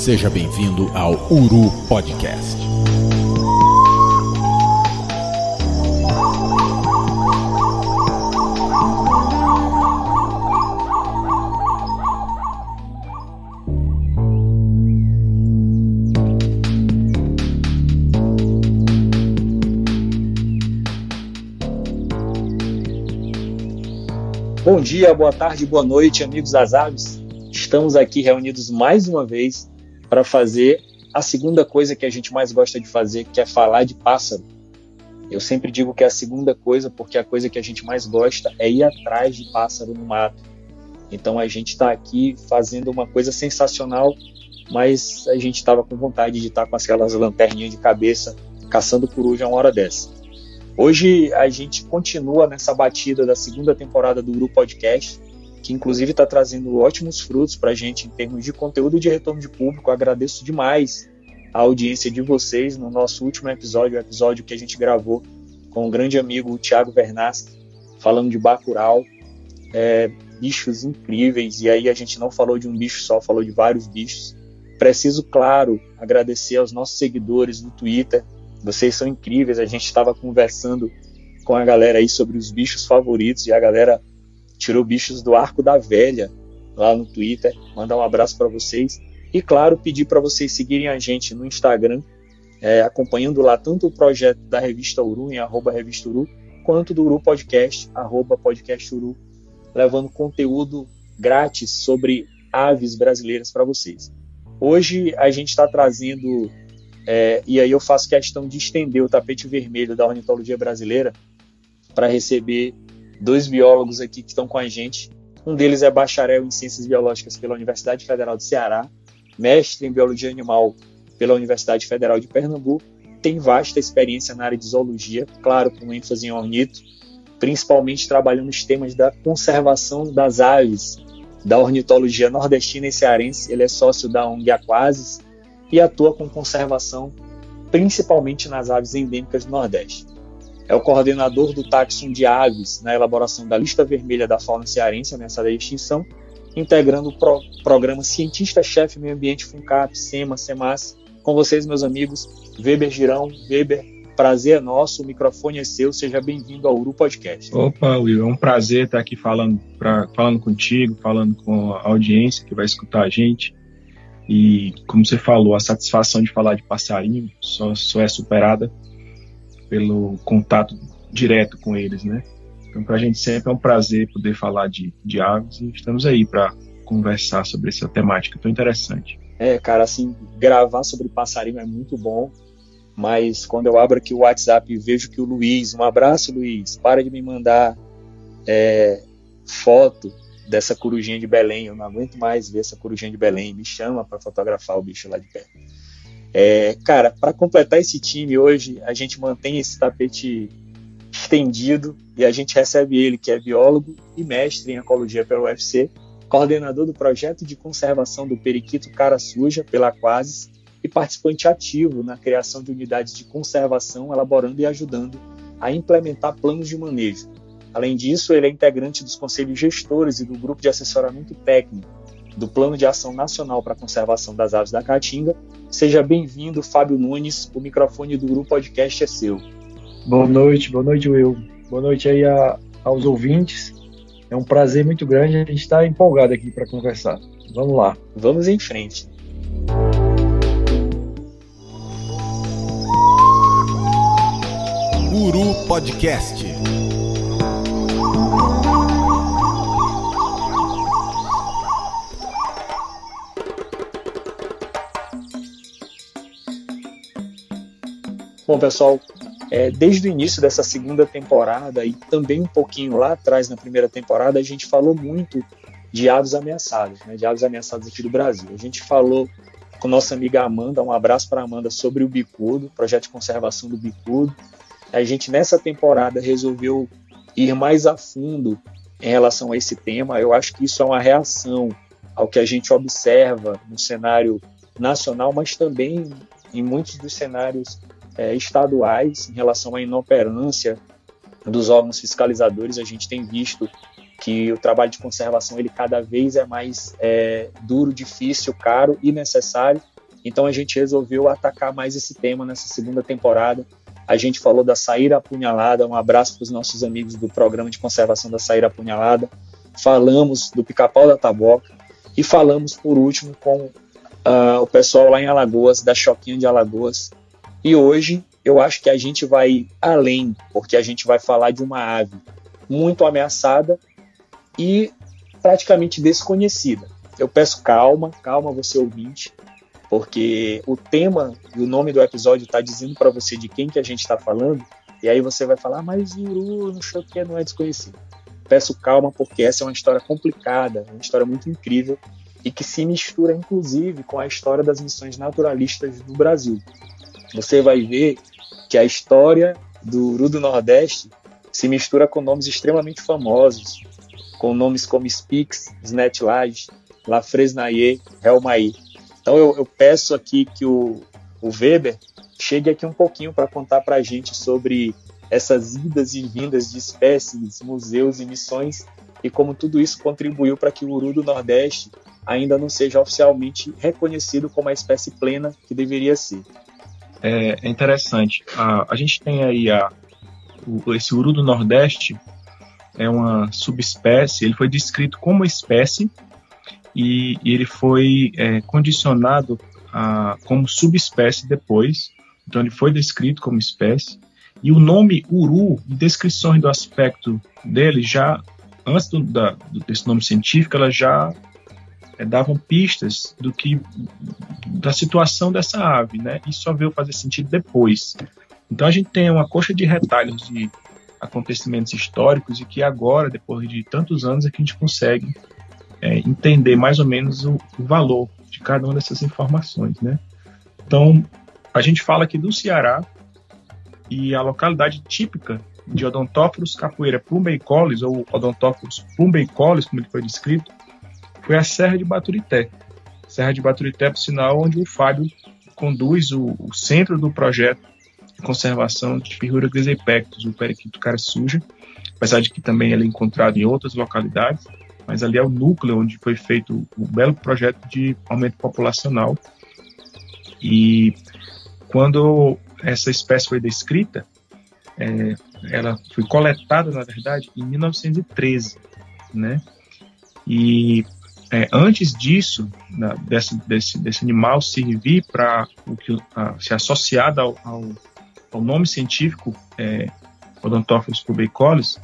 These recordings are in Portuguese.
Seja bem-vindo ao Uru Podcast. Bom dia, boa tarde, boa noite, amigos das aves. Estamos aqui reunidos mais uma vez para fazer a segunda coisa que a gente mais gosta de fazer, que é falar de pássaro. Eu sempre digo que é a segunda coisa, porque a coisa que a gente mais gosta é ir atrás de pássaro no mato. Então a gente está aqui fazendo uma coisa sensacional, mas a gente estava com vontade de estar com aquelas lanterninhas de cabeça, caçando coruja uma hora dessa. Hoje a gente continua nessa batida da segunda temporada do Uru Podcast, que inclusive está trazendo ótimos frutos para a gente em termos de conteúdo e de retorno de público. Eu agradeço demais a audiência de vocês no nosso último episódio, o episódio que a gente gravou com o grande amigo Thiago Vernaschi, falando de bacurau, bichos incríveis, e aí a gente não falou de um bicho só, falou de vários bichos. Preciso, claro, agradecer aos nossos seguidores no Twitter. Vocês são incríveis, a gente estava conversando com a galera aí sobre os bichos favoritos e a galera tirou bichos do Arco da Velha lá no Twitter. Mandar um abraço para vocês e, claro, pedir para vocês seguirem a gente no Instagram, acompanhando lá tanto o projeto da Revista Uru, em @RevistaUru, quanto do Uru Podcast, @PodcastUru, levando conteúdo grátis sobre aves brasileiras para vocês. Hoje a gente está trazendo... e aí eu faço questão de estender o tapete vermelho da ornitologia brasileira para receber dois biólogos aqui que estão com a gente. Um deles é bacharel em Ciências Biológicas pela Universidade Federal do Ceará, mestre em Biologia Animal pela Universidade Federal de Pernambuco, tem vasta experiência na área de zoologia, claro, com ênfase em ornito, principalmente trabalhando nos temas da conservação das aves, da ornitologia nordestina e cearense. Ele é sócio da ONG Aquasis e atua com conservação, principalmente nas aves endêmicas do Nordeste. É o coordenador do Táxon de Aves na elaboração da lista vermelha da fauna cearense ameaçada de extinção, integrando o programa Cientista-Chefe Meio Ambiente FUNCAP, SEMA, SEMAS. Com vocês, meus amigos, Weber Girão. Weber, prazer é nosso, o microfone é seu, seja bem-vindo ao Uru Podcast. Opa, Will, é um prazer estar aqui falando contigo, falando com a audiência que vai escutar a gente. E, como você falou, a satisfação de falar de passarinho só é superada pelo contato direto com eles, né? Então, para a gente sempre é um prazer poder falar de aves e estamos aí para conversar sobre essa temática tão interessante. Cara, assim, gravar sobre passarinho é muito bom, mas quando eu abro aqui o WhatsApp e vejo que o Luiz, um abraço, Luiz, para de me mandar foto dessa corujinha de Belém, eu não aguento mais ver essa corujinha de Belém, me chama para fotografar o bicho lá de perto. Cara, para completar esse time hoje, a gente mantém esse tapete estendido e a gente recebe ele, que é biólogo e mestre em ecologia pela UFC, coordenador do projeto de conservação do periquito cara suja pela Aquasis e participante ativo na criação de unidades de conservação, elaborando e ajudando a implementar planos de manejo. Além disso, ele é integrante dos conselhos gestores e do grupo de assessoramento técnico do Plano de Ação Nacional para a Conservação das Aves da Caatinga. Seja bem-vindo, Fábio Nunes, o microfone do Uru Podcast é seu. Boa noite, Will. Boa noite aí aos ouvintes. É um prazer muito grande, a gente está empolgado aqui para conversar. Vamos lá. Vamos em frente. Uru Podcast. Bom, pessoal, desde o início dessa segunda temporada e também um pouquinho lá atrás na primeira temporada, a gente falou muito de aves ameaçadas, né, de aves ameaçadas aqui do Brasil. A gente falou com nossa amiga Amanda, um abraço para a Amanda, sobre o bicudo, projeto de conservação do bicudo. A gente, nessa temporada, resolveu ir mais a fundo em relação a esse tema. Eu acho que isso é uma reação ao que a gente observa no cenário nacional, mas também em muitos dos cenários estaduais, em relação à inoperância dos órgãos fiscalizadores. A gente tem visto que o trabalho de conservação ele cada vez é mais duro, difícil, caro e necessário. Então a gente resolveu atacar mais esse tema nessa segunda temporada. A gente falou da saíra apunhalada, um abraço para os nossos amigos do programa de conservação da saíra apunhalada. Falamos do pica-pau da taboca e falamos, por último, com o pessoal lá em Alagoas, da Choquinha de Alagoas. E hoje eu acho que a gente vai além, porque a gente vai falar de uma ave muito ameaçada e praticamente desconhecida. Eu peço calma você ouvinte, porque o tema e o nome do episódio está dizendo para você de quem que a gente está falando, e aí você vai falar, mas Uru, não sei o que, não é desconhecido. Peço calma, porque essa é uma história complicada, uma história muito incrível, e que se mistura, inclusive, com a história das missões naturalistas do Brasil. Você vai ver que a história do Uru do Nordeste se mistura com nomes extremamente famosos, com nomes como Spix, Snetlage, La Fresnaye, Helmaí. Então eu peço aqui que o Weber chegue aqui um pouquinho para contar para a gente sobre essas idas e vindas de espécies, museus e missões, e como tudo isso contribuiu para que o Uru do Nordeste ainda não seja oficialmente reconhecido como a espécie plena que deveria ser. É interessante. A gente tem aí esse Uru do Nordeste, é uma subespécie, ele foi descrito como espécie e ele foi condicionado como subespécie depois. Então ele foi descrito como espécie. E o nome Uru, descrições do aspecto dele, já antes desse nome científico, elas já davam pistas da situação dessa ave, né? E só veio fazer sentido depois. Então a gente tem uma coxa de retalhos de acontecimentos históricos e que agora, depois de tantos anos, é que a gente consegue entender mais ou menos o valor de cada uma dessas informações, né? Então a gente fala aqui do Ceará, e a localidade típica de Odontophorus capoeira plumbeicollis, ou Odontophorus plumbeicollis, como ele foi descrito, foi a Serra de Baturité. Serra de Baturité, por sinal, onde o Fábio conduz o centro do projeto de conservação de Pirrura grisepectus, o periquito cara suja, apesar de que também ele é encontrado em outras localidades, mas ali é o núcleo onde foi feito o belo projeto de aumento populacional. E quando essa espécie foi descrita, ela foi coletada, na verdade, em 1913, né? E antes disso, desse animal servir para se associar ao nome científico Odontophorus plumbeicollis,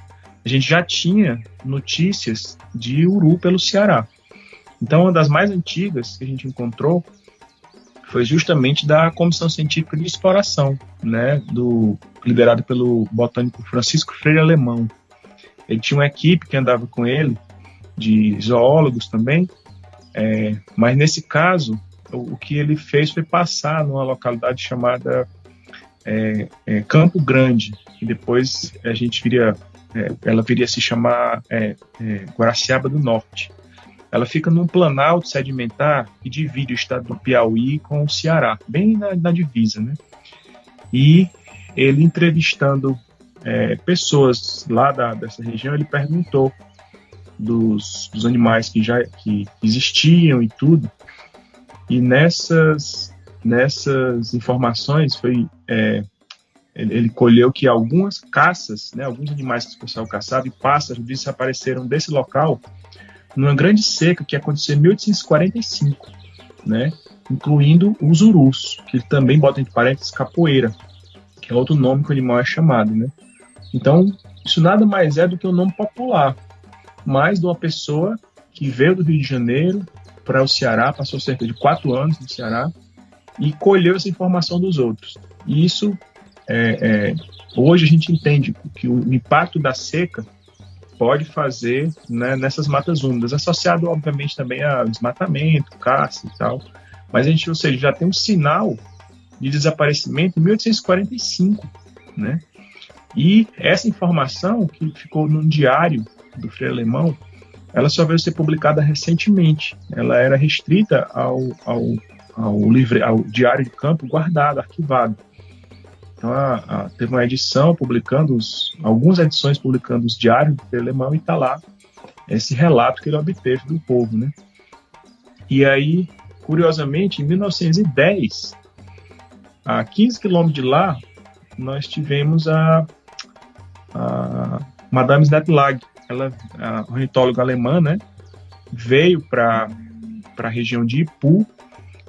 a gente já tinha notícias de Uru pelo Ceará. Então, uma das mais antigas que a gente encontrou foi justamente da Comissão Científica de Exploração, né, liderada pelo botânico Francisco Freire Alemão. Ele tinha uma equipe que andava com ele, de zoólogos também, mas nesse caso, o que ele fez foi passar numa localidade chamada Campo Grande, e depois ela viria a se chamar Guaraciaba do Norte. Ela fica num planalto sedimentar que divide o estado do Piauí com o Ceará, bem na divisa, né? E ele, entrevistando pessoas lá dessa região, ele perguntou dos animais que existiam e tudo, e nessas informações ele colheu que algumas caças, né, alguns animais que o pessoal caçava e pássaros desapareceram desse local numa grande seca que aconteceu em 1845, né, incluindo os urus, que ele também bota entre parênteses capoeira, que é outro nome que o animal é chamado, né. Então, isso nada mais é do que um nome popular, mais de uma pessoa que veio do Rio de Janeiro para o Ceará, passou cerca de 4 anos no Ceará e colheu essa informação dos outros. E isso, hoje a gente entende que o impacto da seca pode fazer, né, nessas matas úmidas, associado obviamente também a desmatamento, caça e tal, mas a gente, ou seja, já tem um sinal de desaparecimento em 1845, né? E essa informação que ficou num diário do Freire Alemão, ela só veio ser publicada recentemente. Ela era restrita ao diário de campo guardado, arquivado. Então, teve uma edição publicando, algumas edições publicando os diários do Freire Alemão, e está lá esse relato que ele obteve do povo, né? E aí, curiosamente, em 1910, a 15 quilômetros de lá, nós tivemos a Madame Snedlag, ela, a ornitóloga alemã, né, veio para a região de Ipu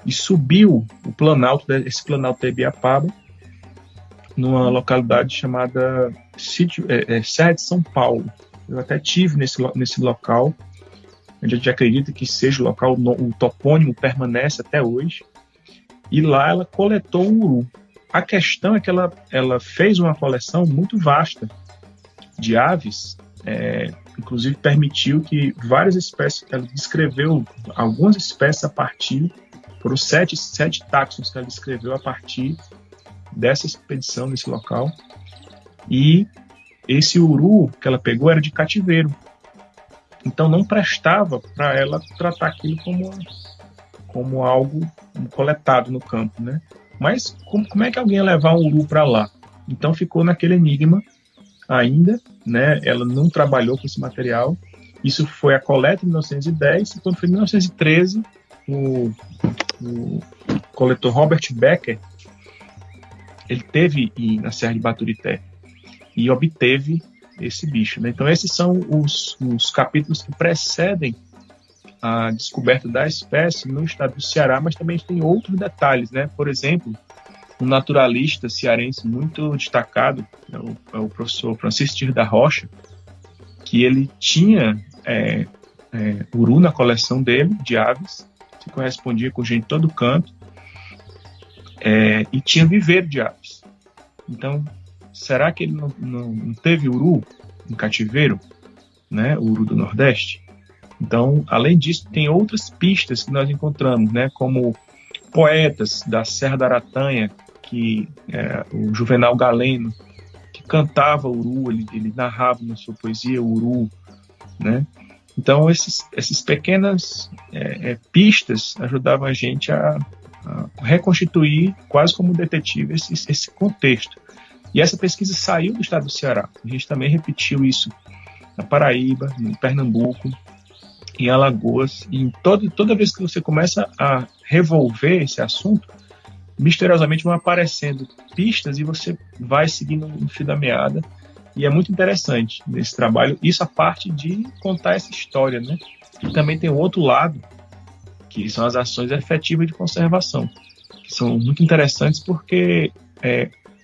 e subiu o planalto, esse planalto de Ibiapaba, numa localidade chamada Serra de São Paulo. Eu até tive nesse local, a gente acredita que seja o local, o topônimo permanece até hoje, e lá ela coletou o uru. A questão é que ela fez uma coleção muito vasta de aves, inclusive permitiu que várias espécies, ela descreveu algumas espécies a partir, foram sete táxons que ela descreveu a partir dessa expedição nesse local, e esse uru que ela pegou era de cativeiro, então não prestava para ela tratar aquilo como algo coletado no campo, né? Mas como é que alguém ia levar um uru para lá? Então ficou naquele enigma ainda, né? Ela não trabalhou com esse material. Isso foi a coleta em 1910, e quando foi em 1913, o coletor Robert Becker, ele teve na Serra de Baturité e obteve esse bicho, né? Então esses são os capítulos que precedem a descoberta da espécie no estado do Ceará, mas também tem outros detalhes, né? Por exemplo, um naturalista cearense muito destacado, é o professor Francisco Tir da Rocha, que ele tinha uru na coleção dele, de aves, que correspondia com gente de todo canto, e tinha viveiro de aves. Então, será que ele não teve uru em cativeiro, né? O uru do Nordeste? Então, além disso, tem outras pistas que nós encontramos, né? Como poetas da Serra da Aratanha, que o Juvenal Galeno, que cantava uru, ele narrava na sua poesia uru, né? Então, essas pequenas pistas ajudavam a gente a reconstituir, quase como detetive, esse contexto. E essa pesquisa saiu do estado do Ceará. A gente também repetiu isso na Paraíba, em Pernambuco, em Alagoas, e toda vez que você começa a revolver esse assunto, misteriosamente vão aparecendo pistas e você vai seguindo o fio da meada, e é muito interessante nesse trabalho, isso a parte de contar essa história, né? E também tem o outro lado, que são as ações efetivas de conservação, que são muito interessantes porque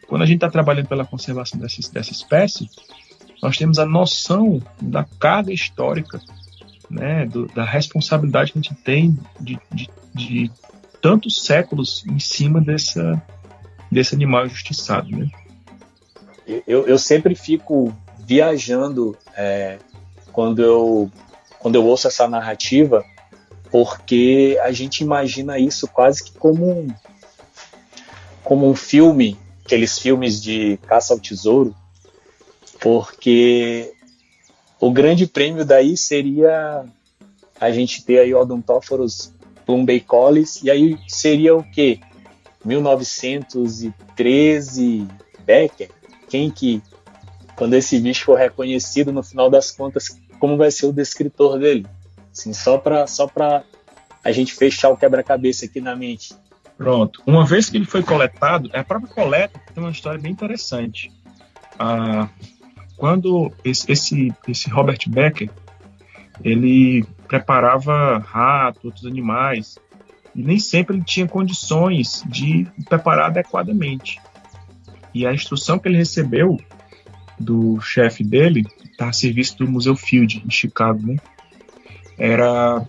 quando a gente está trabalhando pela conservação dessa espécie, nós temos a noção da carga histórica, né, da responsabilidade que a gente tem de tantos séculos em cima desse animal injustiçado, né? Eu sempre fico viajando quando eu ouço essa narrativa, porque a gente imagina isso quase que como um filme, aqueles filmes de caça ao tesouro, porque o grande prêmio daí seria a gente ter aí Odontophorus plumbeicollis, e aí seria o quê? 1913, Becker? Quando esse bicho for reconhecido, no final das contas, como vai ser o descritor dele? Assim, só para a gente fechar o quebra-cabeça aqui na mente. Pronto. Uma vez que ele foi coletado, a própria coleta tem uma história bem interessante. Quando esse Robert Becker, ele preparava rato, outros animais, e nem sempre ele tinha condições de preparar adequadamente. E a instrução que ele recebeu do chefe dele, está a serviço do Museu Field, em Chicago, né? Era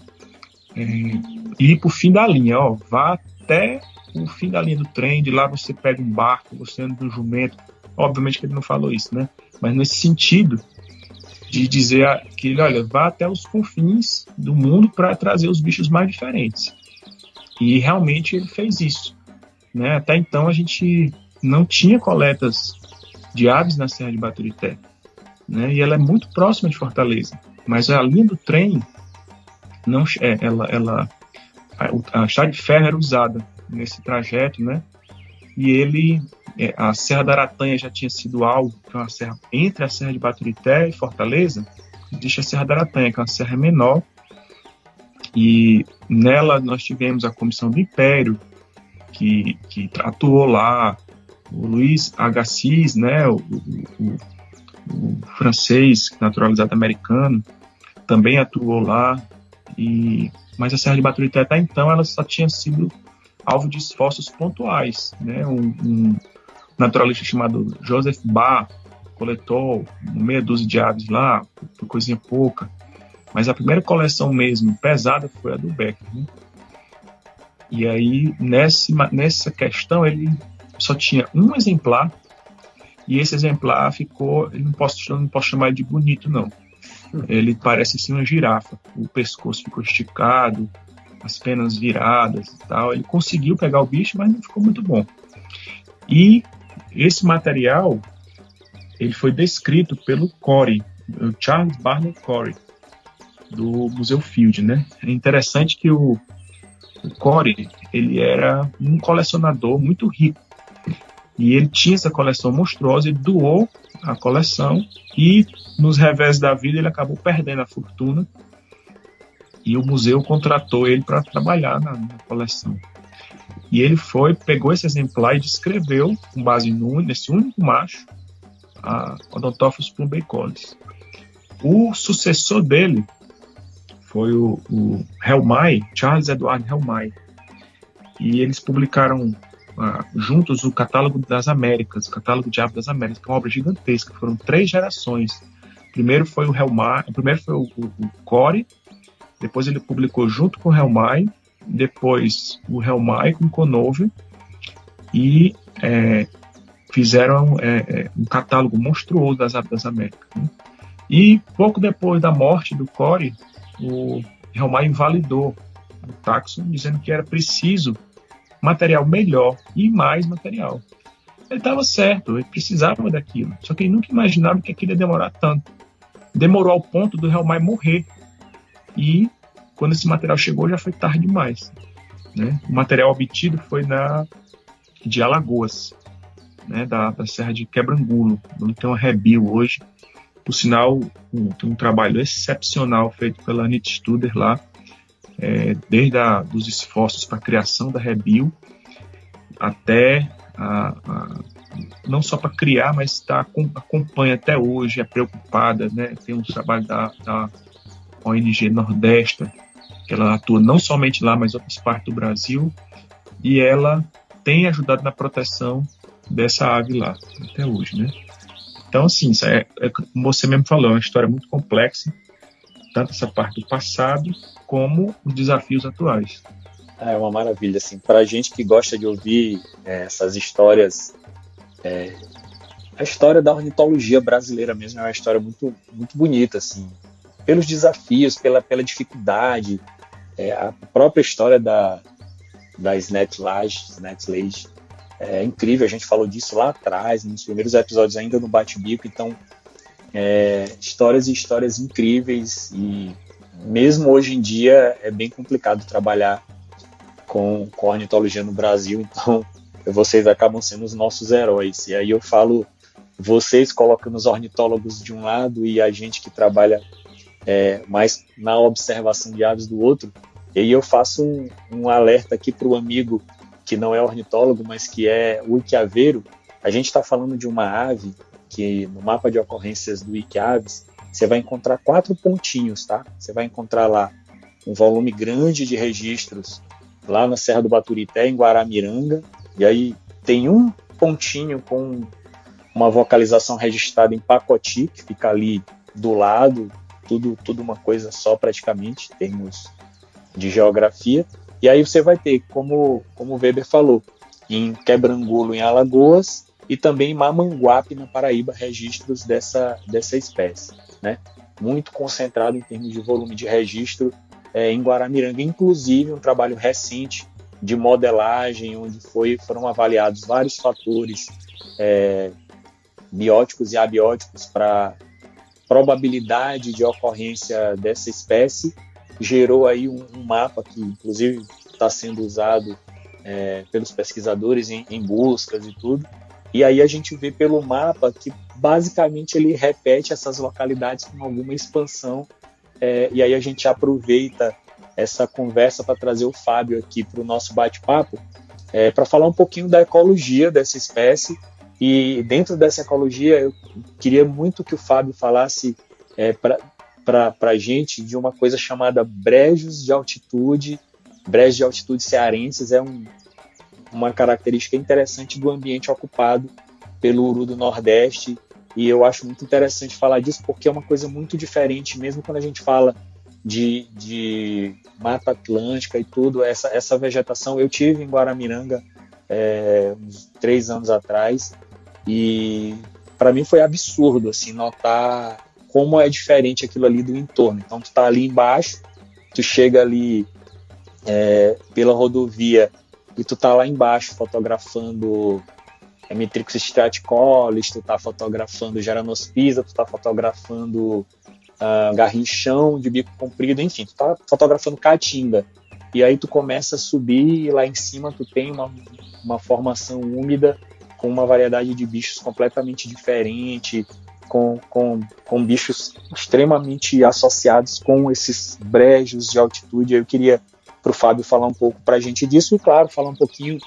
ir para o fim da linha, vá até o fim da linha do trem, de lá você pega um barco, você anda no jumento. Obviamente que ele não falou isso, né? Mas nesse sentido de dizer que ele, olha, vá até os confins do mundo para trazer os bichos mais diferentes. E realmente ele fez isso, né? Até então a gente não tinha coletas de aves na Serra de Baturité, né? E ela é muito próxima de Fortaleza, mas a linha do trem a estrada de ferro era usada nesse trajeto, né? E a Serra da Aratanha já tinha sido alvo, que é uma serra entre a Serra de Baturité e Fortaleza. Existe a Serra da Aratanha, que é uma serra menor, E nela nós tivemos a Comissão do Império, que atuou lá, o Luiz Agassiz, né, o francês naturalizado americano, também atuou lá, mas a Serra de Baturité até então ela só tinha sido alvo de esforços pontuais, né? Um naturalista chamado Joseph Barr coletou meia dúzia de aves lá, por coisinha pouca, mas a primeira coleção mesmo pesada foi a do Becker, né? E aí nessa questão ele só tinha um exemplar, e esse exemplar ficou, eu não posso chamar ele de bonito não, ele parece assim uma girafa, o pescoço ficou esticado, as penas viradas e tal. Ele conseguiu pegar o bicho, mas não ficou muito bom. E esse material ele foi descrito pelo Corey, o Charles Barney Corey, do Museu Field, né? É interessante que o Corey, ele era um colecionador muito rico, e ele tinha essa coleção monstruosa, ele doou a coleção, e nos revés da vida ele acabou perdendo a fortuna, e o museu contratou ele para trabalhar na coleção. E ele pegou esse exemplar e descreveu, com base nesse único macho, a Odontophilus plumbeicollis. O sucessor dele foi o Helmay, Charles Edward Helmay, e eles publicaram juntos o Catálogo das Américas, o Catálogo de Aves das Américas, que é uma obra gigantesca. Foram 3 gerações. Primeiro foi o Helmay, primeiro foi o Corey, depois ele publicou junto com o Helmay, depois o Helmay com o Conover, e fizeram um catálogo monstruoso das aves das Américas, né? E pouco depois da morte do Corey, o Helmay invalidou o taxon, dizendo que era preciso material melhor e mais material. Ele estava certo, ele precisava daquilo, só que ele nunca imaginava que aquilo ia demorar tanto. Demorou ao ponto do Helmay morrer, e quando esse material chegou já foi tarde demais, né? O material obtido foi de Alagoas, né? da Serra de Quebrangulo, onde tem uma Rebil hoje. Por sinal, tem um trabalho excepcional feito pela Anita Studer lá, desde dos esforços para a criação da Rebil até não só para criar, mas acompanha até hoje, é preocupada, né? Tem um trabalho da ONG Nordeste, que ela atua não somente lá, mas em outras partes do Brasil, e ela tem ajudado na proteção dessa ave lá, até hoje, né? Então, assim, como você mesmo falou, é uma história muito complexa, tanto essa parte do passado, como os desafios atuais. É uma maravilha, assim, para a gente que gosta de ouvir essas histórias, a história da ornitologia brasileira mesmo é uma história muito, muito bonita, assim, pelos desafios, pela dificuldade, a própria história da Snethlage, é incrível, a gente falou disso lá atrás, nos primeiros episódios ainda no Bate-Bico, então histórias e histórias incríveis, e mesmo hoje em dia é bem complicado trabalhar com ornitologia no Brasil, então vocês acabam sendo os nossos heróis, e aí eu falo vocês colocando os ornitólogos de um lado e a gente que trabalha mais na observação de aves do outro, e aí eu faço um alerta aqui para o amigo que não é ornitólogo, mas que é wikiaveiro. A gente está falando de uma ave que no mapa de ocorrências do Wikiaves você vai encontrar 4 pontinhos, tá? Você vai encontrar lá um volume grande de registros lá na Serra do Baturité, em Guaramiranga, e aí tem um pontinho com uma vocalização registrada em Pacoti, que fica ali do lado, tudo uma coisa só praticamente, em termos de geografia. E aí você vai ter, como o Weber falou, em Quebrangulo, em Alagoas, e também em Mamanguape, na Paraíba, registros dessa espécie, né? Muito concentrado em termos de volume de registro em Guaramiranga. Inclusive, um trabalho recente de modelagem, onde foram avaliados vários fatores bióticos e abióticos para probabilidade de ocorrência dessa espécie, gerou aí um mapa que, inclusive, está sendo usado pelos pesquisadores em buscas e tudo. E aí a gente vê pelo mapa que, basicamente, ele repete essas localidades com alguma expansão, e aí a gente aproveita essa conversa para trazer o Fábio aqui para o nosso bate-papo, para falar um pouquinho da ecologia dessa espécie. E dentro dessa ecologia, eu queria muito que o Fábio falasse para a gente de uma coisa chamada brejos de altitude. Brejos de altitude cearenses é uma característica interessante do ambiente ocupado pelo uru do Nordeste, e eu acho muito interessante falar disso porque é uma coisa muito diferente, mesmo quando a gente fala de Mata Atlântica e tudo, essa vegetação. Eu tive em Guaramiranga uns 3 anos atrás, e para mim foi absurdo assim, notar como é diferente aquilo ali do entorno. Então tu tá ali embaixo, tu chega ali pela rodovia e tu tá lá embaixo fotografando Metrix straticollis, tu tá fotografando Geranospisa, tu tá fotografando garrinchão de bico comprido, enfim, tu tá fotografando caatinga. E aí tu começa a subir e lá em cima tu tem uma formação úmida com uma variedade de bichos completamente diferente, com bichos extremamente associados com esses brejos de altitude. Eu queria para o Fábio falar um pouco para a gente disso e, claro, falar um pouquinho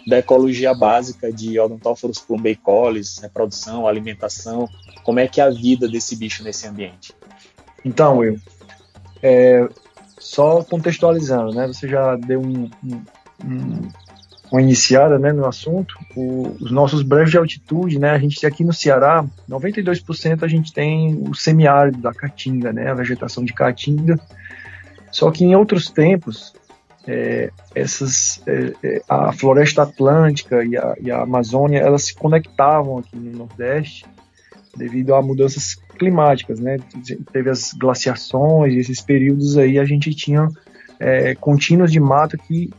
da ecologia básica de Odontophorus plumbeicollis, reprodução, alimentação, como é que é a vida desse bicho nesse ambiente. Então, só contextualizando, né? Você já deu uma iniciada, né, no assunto. Os nossos brejos de altitude, né? A gente aqui no Ceará, 92% a gente tem o semiárido da caatinga, né? A vegetação de caatinga. Só que em outros tempos a floresta atlântica e a Amazônia, elas se conectavam aqui no Nordeste devido a mudanças climáticas, né? Teve as glaciações, e esses períodos aí a gente tinha contínuos de mata que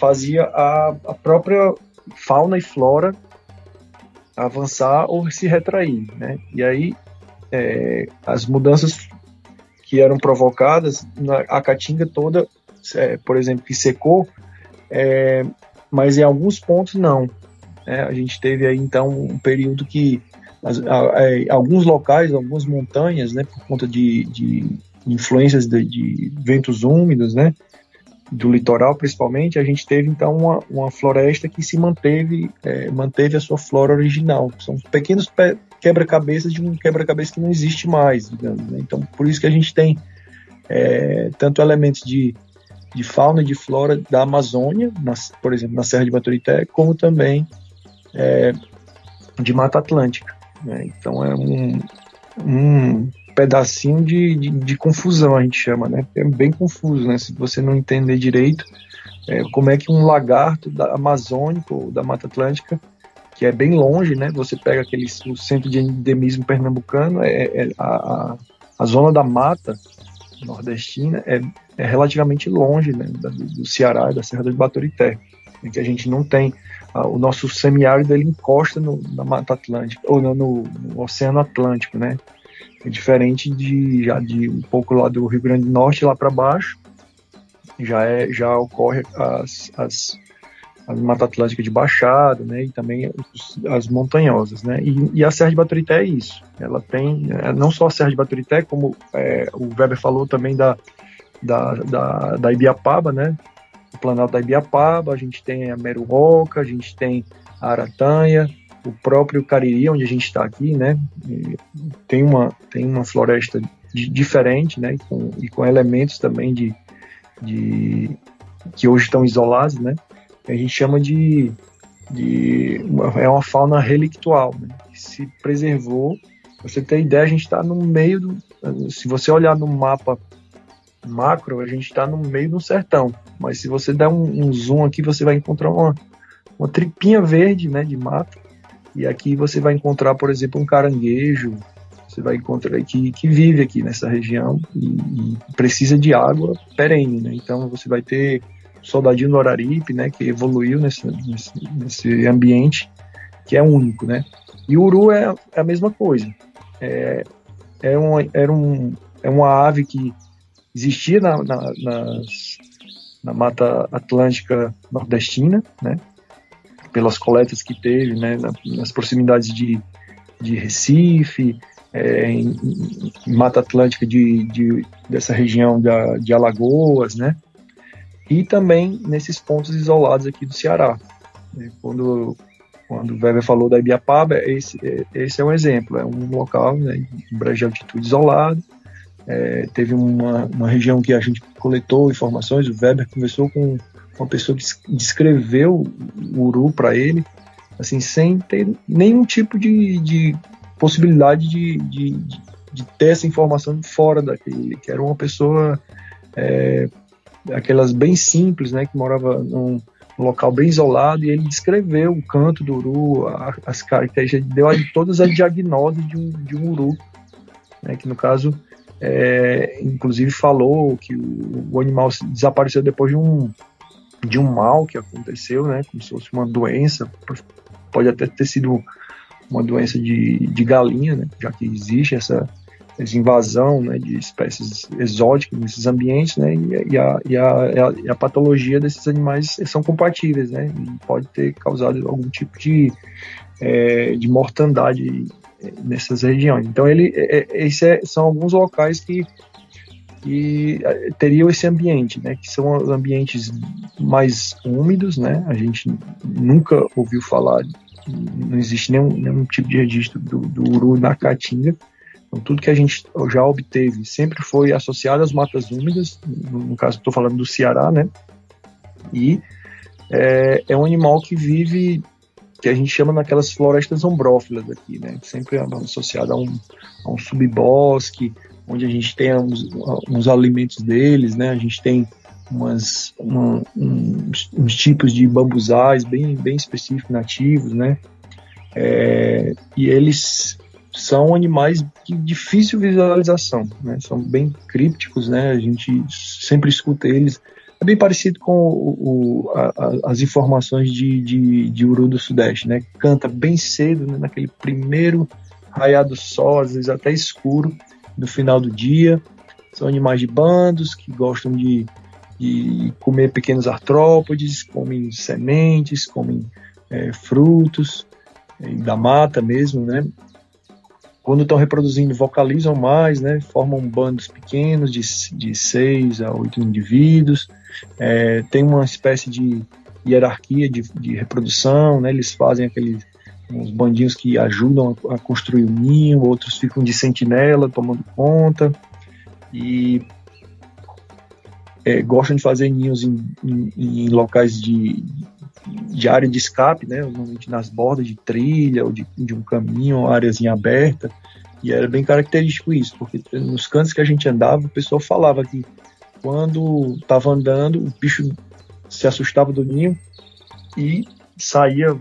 fazia a própria fauna e flora avançar ou se retrair, né? E aí as mudanças que eram provocadas, a caatinga toda, por exemplo, que secou, mas em alguns pontos não. A gente teve aí então um período que alguns locais, algumas montanhas, né, por conta de influências de ventos úmidos, né, do litoral principalmente, a gente teve então uma floresta que se manteve a sua flora original. São pequenos quebra-cabeças de um quebra-cabeça que não existe mais, digamos, né? Então, por isso que a gente tem tanto elementos de fauna e de flora da Amazônia, por exemplo, na Serra de Baturité, como também de Mata Atlântica, né? Então é um pedacinho de confusão, a gente chama, né? É bem confuso, né? Se você não entender direito como é que um lagarto amazônico ou da Mata Atlântica, que é bem longe, né? Você pega o centro de endemismo pernambucano, a zona da mata nordestina é relativamente longe, né, do Ceará e da Serra de Baturité, em que a gente não tem o nosso semiárido, ele encosta na Mata Atlântica ou no Oceano Atlântico, né? É diferente de um pouco lá do Rio Grande do Norte lá para baixo, já ocorre as Mata Atlântica de Baixada, né, e também as montanhosas, né, e a Serra de Baturité é isso. Ela tem não só a Serra de Baturité, como o Weber falou também da Ibiapaba, né, o Planalto da Ibiapaba, a gente tem a Meruoca, a gente tem a Aratanha, o próprio Cariri, onde a gente está aqui, né, tem uma floresta diferente, né, e com elementos também que hoje estão isolados, né. A gente chama é uma fauna relictual, né, que se preservou. Pra você ter ideia, a gente está no meio se você olhar no mapa macro, a gente está no meio do sertão, mas se você der um zoom aqui, você vai encontrar uma tripinha verde, né, de mato, e aqui você vai encontrar, por exemplo, um caranguejo, você vai encontrar que vive aqui nessa região e precisa de água perene, né, então você vai ter soldadinho do Araripe, né, que evoluiu nesse ambiente que é único, né? E o uru é a mesma coisa. É uma ave que existia na Mata Atlântica nordestina, né? Pelas coletas que teve, né? Nas proximidades de Recife, em Mata Atlântica dessa região de Alagoas, né? E também nesses pontos isolados aqui do Ceará. Quando o Weber falou da Ibiapaba, esse é um exemplo, é um local, né, em brejo de altitude isolado. Teve uma região que a gente coletou informações, o Weber conversou com uma pessoa que descreveu o uru para ele, assim, sem ter nenhum tipo de possibilidade de ter essa informação fora daquele, que era uma pessoa, aquelas bem simples, né, que morava num local bem isolado, e ele descreveu o canto do uru, as características, deu todas as diagnoses de um uru, né, que no caso, inclusive falou que o animal desapareceu depois de um mal que aconteceu, né, como se fosse uma doença, pode até ter sido uma doença de galinha, né, já que existe essa invasão, né, de espécies exóticas nesses ambientes, né, e a patologia desses animais são compatíveis, né, e pode ter causado algum tipo de mortandade nessas regiões. Então são alguns locais que teriam esse ambiente, né, que são ambientes mais úmidos, né, a gente nunca ouviu falar, não existe nenhum tipo de registro do uru na Caatinga. Então, tudo que a gente já obteve sempre foi associado às matas úmidas, no caso estou falando do Ceará, né, e é um animal que vive, que a gente chama naquelas florestas ombrófilas aqui, né, sempre associado a um subbosque, onde a gente tem uns alimentos deles, né, a gente tem uns tipos de bambuzais bem específicos, nativos, né, e eles são animais de difícil visualização, né, são bem crípticos, né, a gente sempre escuta eles, é bem parecido com as informações de uru do Sudeste, né, canta bem cedo, né, naquele primeiro raiar do sol, às vezes até escuro, no final do dia. São animais de bandos que gostam de comer pequenos artrópodes, comem sementes, comem frutos da mata mesmo, né? Quando estão reproduzindo, vocalizam mais, né? Formam bandos pequenos de 6 a 8 indivíduos. Tem uma espécie de hierarquia de reprodução, né? Eles fazem uns bandinhos que ajudam a construir o ninho, outros ficam de sentinela tomando conta, e gostam de fazer ninhos em locais de área de escape, né, normalmente nas bordas de trilha ou de um caminho, áreas em aberta, e era bem característico isso, porque nos cantos que a gente andava, o pessoal falava que quando estava andando, o bicho se assustava do ninho e saía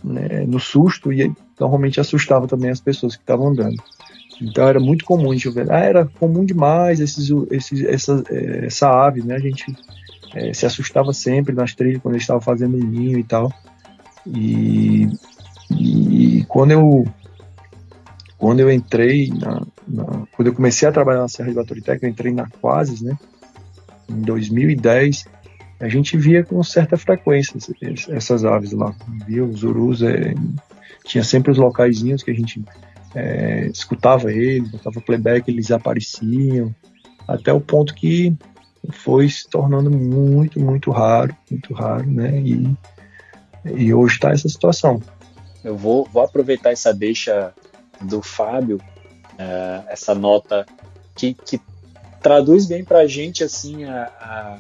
né, no susto, e normalmente assustava também as pessoas que estavam andando. Então era muito comum a gente ver, era comum demais essa ave, né? A gente se assustava sempre nas trilhas quando eles estavam fazendo um ninho e tal. E quando eu entrei quando eu comecei a trabalhar na Serra de Baturité, eu entrei na Quasis, né? Em 2010, a gente via com certa frequência essas aves lá. Via os urus, tinha sempre os locaizinhos que a gente escutava eles, botava playback, eles apareciam, até o ponto que foi se tornando muito, muito raro, né? E hoje está essa situação. Eu vou aproveitar essa deixa do Fábio, essa nota que traduz bem para a gente assim, a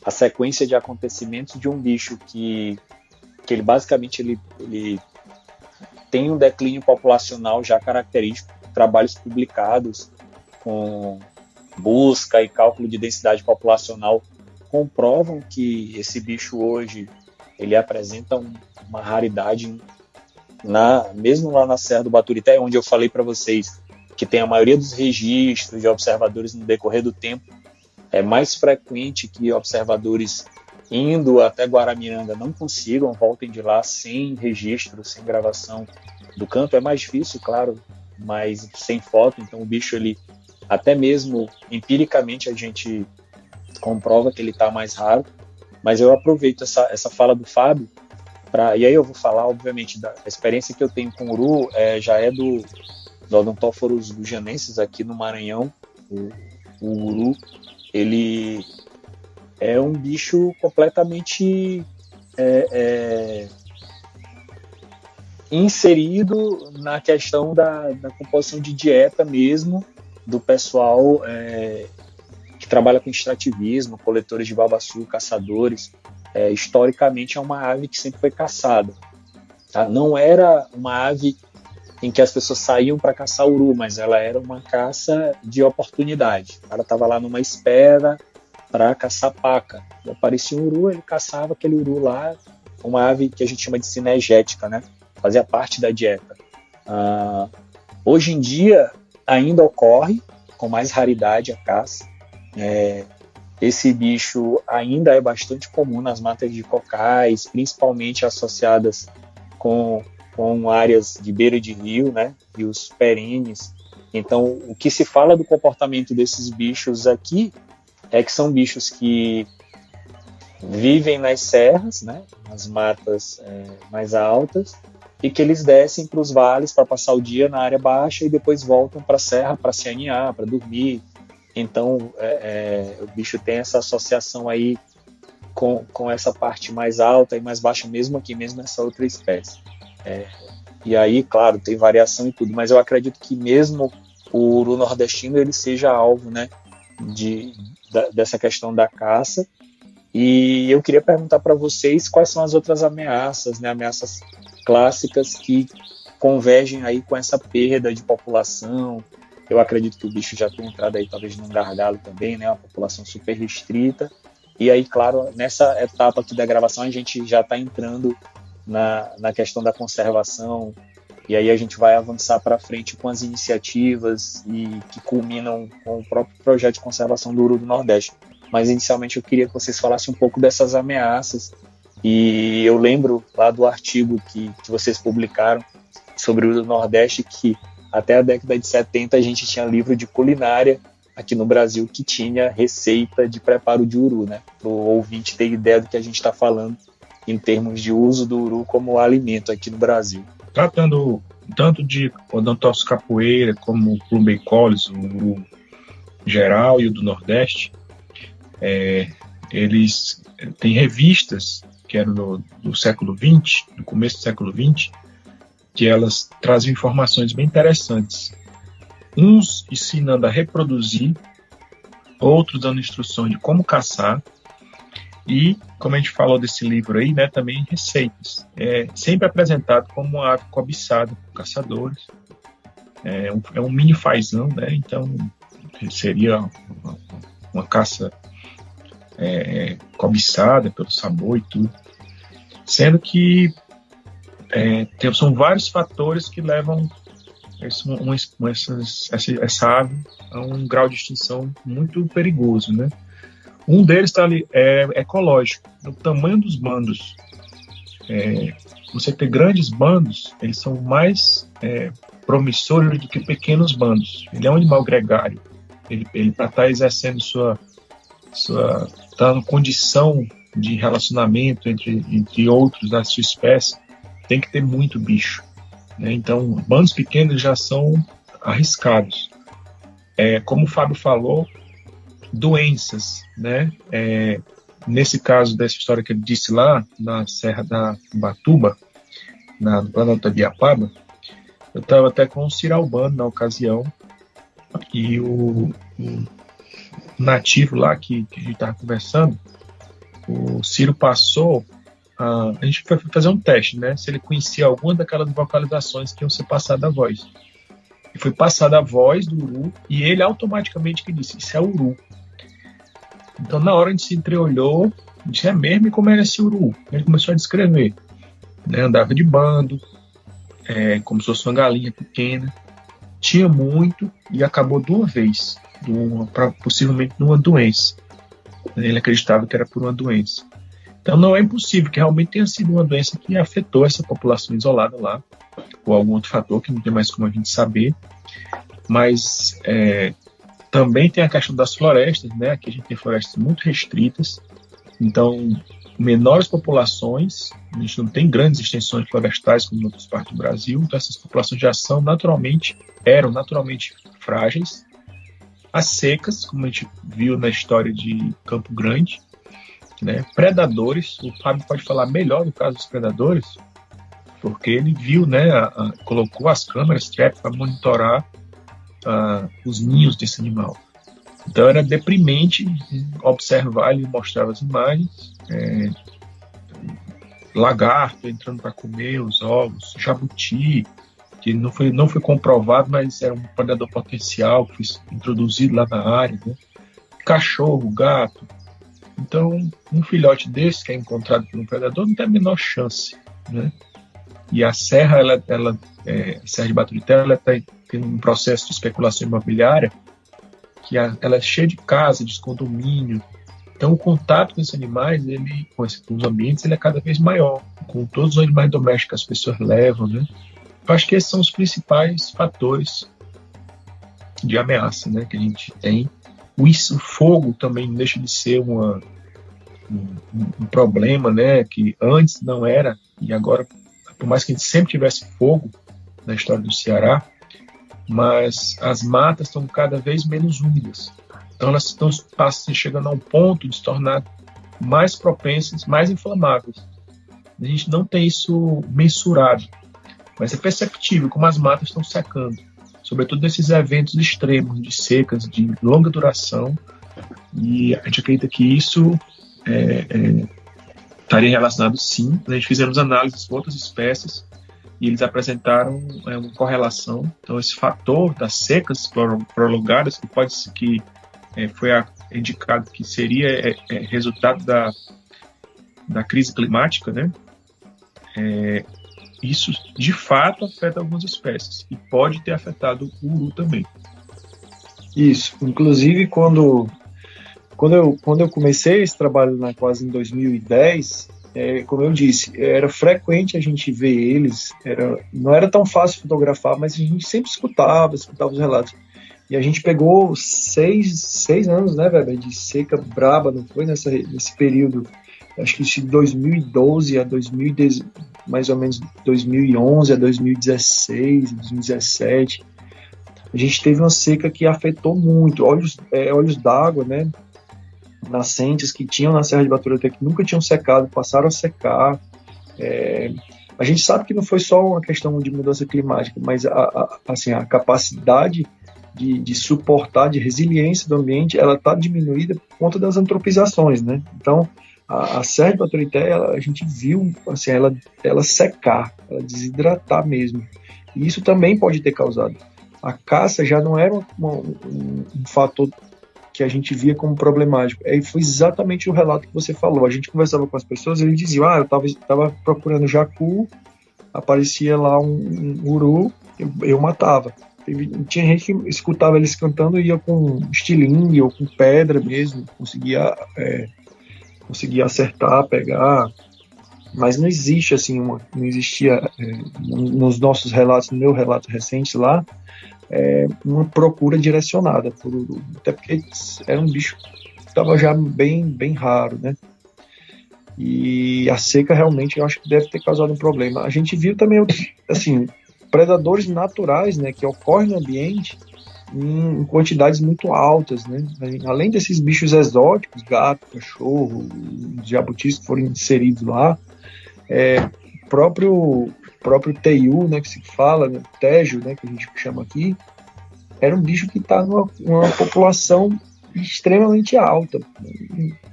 sequência de acontecimentos de um bicho que ele basicamente ele tem um declínio populacional já característico. Trabalhos publicados com busca e cálculo de densidade populacional comprovam que esse bicho hoje ele apresenta uma raridade mesmo lá na Serra do Baturité, onde eu falei para vocês que tem a maioria dos registros de observadores no decorrer do tempo. É mais frequente que observadores indo até Guaramiranga não consigam, voltem de lá sem registro, sem gravação do canto. É mais difícil, claro, mas sem foto. Então o bicho, ele, até mesmo empiricamente, a gente comprova que ele está mais raro. Mas eu aproveito essa fala do Fábio E aí eu vou falar, obviamente, da experiência que eu tenho com uru, já é do Odontophorus gujanensis aqui no Maranhão. O uru, ele é um bicho completamente inserido na questão da composição de dieta mesmo do pessoal que trabalha com extrativismo, coletores de babaçu, caçadores. Historicamente é uma ave que sempre foi caçada. Tá? Não era uma ave em que as pessoas saíam para caçar uru, mas ela era uma caça de oportunidade. O cara estava lá numa espera para caçar paca. E aparecia um uru, ele caçava aquele uru lá, uma ave que a gente chama de cinegética, né? Fazia parte da dieta. Hoje em dia ainda ocorre, com mais raridade, a caça. Esse bicho ainda é bastante comum nas matas de cocais, principalmente associadas com áreas de beira de rio, né? Rios perenes. Então, o que se fala do comportamento desses bichos aqui é que são bichos que vivem nas serras, né? Nas matas mais altas, e que eles descem para os vales para passar o dia na área baixa e depois voltam para a serra para se aninhar, para dormir. Então, o bicho tem essa associação aí com essa parte mais alta e mais baixa, mesmo aqui, mesmo nessa outra espécie. E aí, claro, tem variação e tudo, mas eu acredito que mesmo o uru nordestino ele seja alvo, né, dessa questão da caça. E eu queria perguntar para vocês quais são as outras ameaças, né, ameaças clássicas que convergem aí com essa perda de população. Eu acredito que o bicho já tem entrado aí talvez num gargalo também, né, uma população super restrita. E aí, claro, nessa etapa aqui da gravação a gente já está entrando na questão da conservação, e aí a gente vai avançar para frente com as iniciativas e que culminam com o próprio projeto de conservação do uru do Nordeste. Mas inicialmente eu queria que vocês falassem um pouco dessas ameaças, e eu lembro lá do artigo que vocês publicaram sobre o uru do Nordeste, que até a década de 70 a gente tinha livro de culinária aqui no Brasil que tinha receita de preparo de uru, né, para o ouvinte ter ideia do que a gente está falando em termos de uso do uru como alimento aqui no Brasil. Tratando tanto de Odontophorus capoeira como o Plumbaecolis, o uru geral e o do Nordeste, eles têm revistas que eram do século XX, do começo do século XX, que elas trazem informações bem interessantes. Uns ensinando a reproduzir, outros dando instruções de como caçar, e, como a gente falou desse livro aí, né, também receitas. Sempre apresentado como uma ave cobiçada por caçadores. É um mini fazão, né? Então seria uma caça cobiçada pelo sabor e tudo. Sendo que são vários fatores que levam essa ave a um grau de extinção muito perigoso, né? Um deles está ali, ecológico, o tamanho dos bandos. Você ter grandes bandos, eles são mais promissores do que pequenos bandos. Ele é um animal gregário. Ele para estar exercendo tá na condição de relacionamento entre outros da sua espécie, tem que ter muito bicho, né? Então, bandos pequenos já são arriscados. Como o Fábio falou, doenças, né? Nesse caso dessa história que ele disse lá na Serra da Ubatuba, no Planalto da Biapaba, eu estava até com o Ciro Albano na ocasião, e o nativo lá que a gente estava conversando, o Ciro passou, a gente foi fazer um teste, né? Se ele conhecia alguma daquelas vocalizações que iam ser passadas a voz. E foi passada a voz do uru, e ele automaticamente que disse, isso é uru. Então, na hora a gente se entreolhou, disse, é mesmo, e como era esse uru? Ele começou a descrever, né? Andava de bando, como se fosse uma galinha pequena, tinha muito e acabou de uma vez, possivelmente de uma doença. Ele acreditava que era por uma doença. Então, não é impossível que realmente tenha sido uma doença que afetou essa população isolada lá, ou algum outro fator que não tem mais como a gente saber. Mas também tem a questão das florestas, né? Aqui a gente tem florestas muito restritas, então menores populações, a gente não tem grandes extensões florestais como em outras partes do Brasil, então essas populações já eram naturalmente frágeis. As secas, como a gente viu na história de Campo Grande, né? Predadores, o Fábio pode falar melhor do caso dos predadores, porque ele viu, né, colocou as câmeras trap para monitorar os ninhos desse animal. Então era deprimente observar, ele mostrava as imagens, lagarto entrando para comer os ovos, jabuti, que não foi comprovado, mas era um predador potencial que foi introduzido lá na área, né? Cachorro, gato. Então, um filhote desse que é encontrado por um predador não tem a menor chance, né? E a serra, a Serra de Baturité, ela tem um processo de especulação imobiliária que ela é cheia de casa, de condomínio. Então, o contato com esses animais, com os ambientes, ele é cada vez maior, com todos os animais domésticos que as pessoas levam, né? Eu acho que esses são os principais fatores de ameaça, né, que a gente tem. O fogo também não deixa de ser um problema, né, que antes não era, e agora, por mais que a gente sempre tivesse fogo na história do Ceará, mas as matas estão cada vez menos úmidas. Então elas estão chegando a um ponto de se tornar mais propensas, mais inflamáveis. A gente não tem isso mensurado, mas é perceptível como as matas estão secando, sobretudo nesses eventos extremos de secas de longa duração, e a gente acredita que isso estaria relacionado, sim. A gente fizemos análises com outras espécies e eles apresentaram uma correlação. Então esse fator das secas prolongadas, que foi indicado que seria resultado da crise climática, né? Isso de fato afeta algumas espécies e pode ter afetado o uru também. Isso, inclusive quando eu comecei esse trabalho quase em 2010, como eu disse, era frequente a gente ver eles, não era tão fácil fotografar, mas a gente sempre escutava os relatos. E a gente pegou 6 anos, né, velho, de seca braba, não foi nesse período, acho que de 2012 a mais ou menos 2011 a 2016, 2017. A gente teve uma seca que afetou muito, olhos d'água, né, nascentes que tinham na Serra de Baturité, que nunca tinham secado, passaram a secar. A gente sabe que não foi só uma questão de mudança climática, mas a capacidade de suportar, de resiliência do ambiente, ela está diminuída por conta das antropizações, né? Então, a Serra de Baturité, a gente viu assim, ela secar, ela desidratar mesmo. E isso também pode ter causado. A caça já não era um fator que a gente via como problemático. Foi exatamente o relato que você falou. A gente conversava com as pessoas e eles diziam, eu estava procurando jacu, aparecia lá um uru, eu matava. Tinha gente que escutava eles cantando e ia com estilingue ou com pedra mesmo, conseguia acertar, pegar, mas não existe assim, não existia nos nossos relatos, no meu relato recente lá, uma procura direcionada por uru, até porque era um bicho que estava já bem raro, né? E a seca realmente eu acho que deve ter causado um problema. A gente viu também, assim, predadores naturais, né, que ocorrem no ambiente em quantidades muito altas, né? Além desses bichos exóticos, gato, cachorro, jabutis que foram inseridos lá, próprio teiu, né, que se fala, né, tejo, né, que a gente chama aqui, era um bicho que está numa população extremamente alta.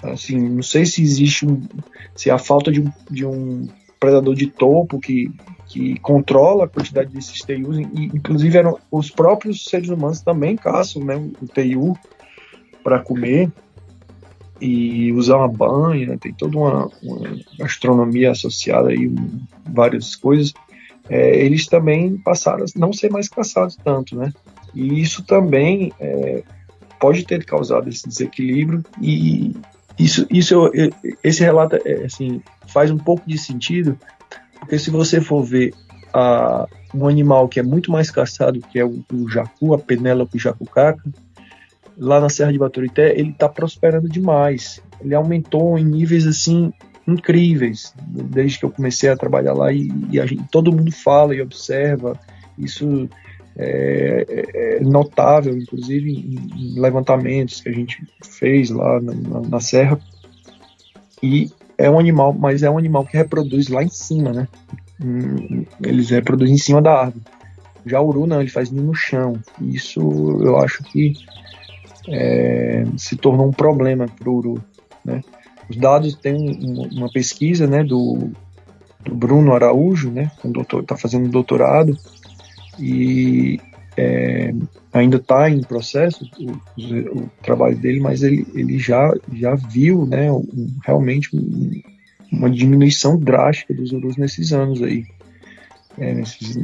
Assim, não sei se existe se a falta de um predador de topo que controla a quantidade desses teius, e inclusive os próprios seres humanos também caçam, né, o teiu para comer e usar uma banha, né, tem toda uma gastronomia associada aí, várias coisas. Eles também passaram a não ser mais caçados tanto, né, e isso também pode ter causado esse desequilíbrio, e esse relato assim, faz um pouco de sentido, porque se você for ver um animal que é muito mais caçado, que é o jacu, a Penélope jacucaca, lá na Serra de Baturité, ele está prosperando demais. Ele aumentou em níveis assim incríveis, desde que eu comecei a trabalhar lá, e todo mundo fala e observa. Isso é notável, inclusive em levantamentos que a gente fez lá na serra. E é um animal, mas é um animal que reproduz lá em cima, né? Eles reproduzem em cima da árvore. Já o uru não, ele faz ninho no chão. Isso eu acho que se tornou um problema para o uru, né? Os dados, tem uma pesquisa, né, do Bruno Araújo, né, está fazendo doutorado, e ainda está em processo o trabalho dele, mas ele já viu, né, realmente uma diminuição drástica dos urus nesses anos aí.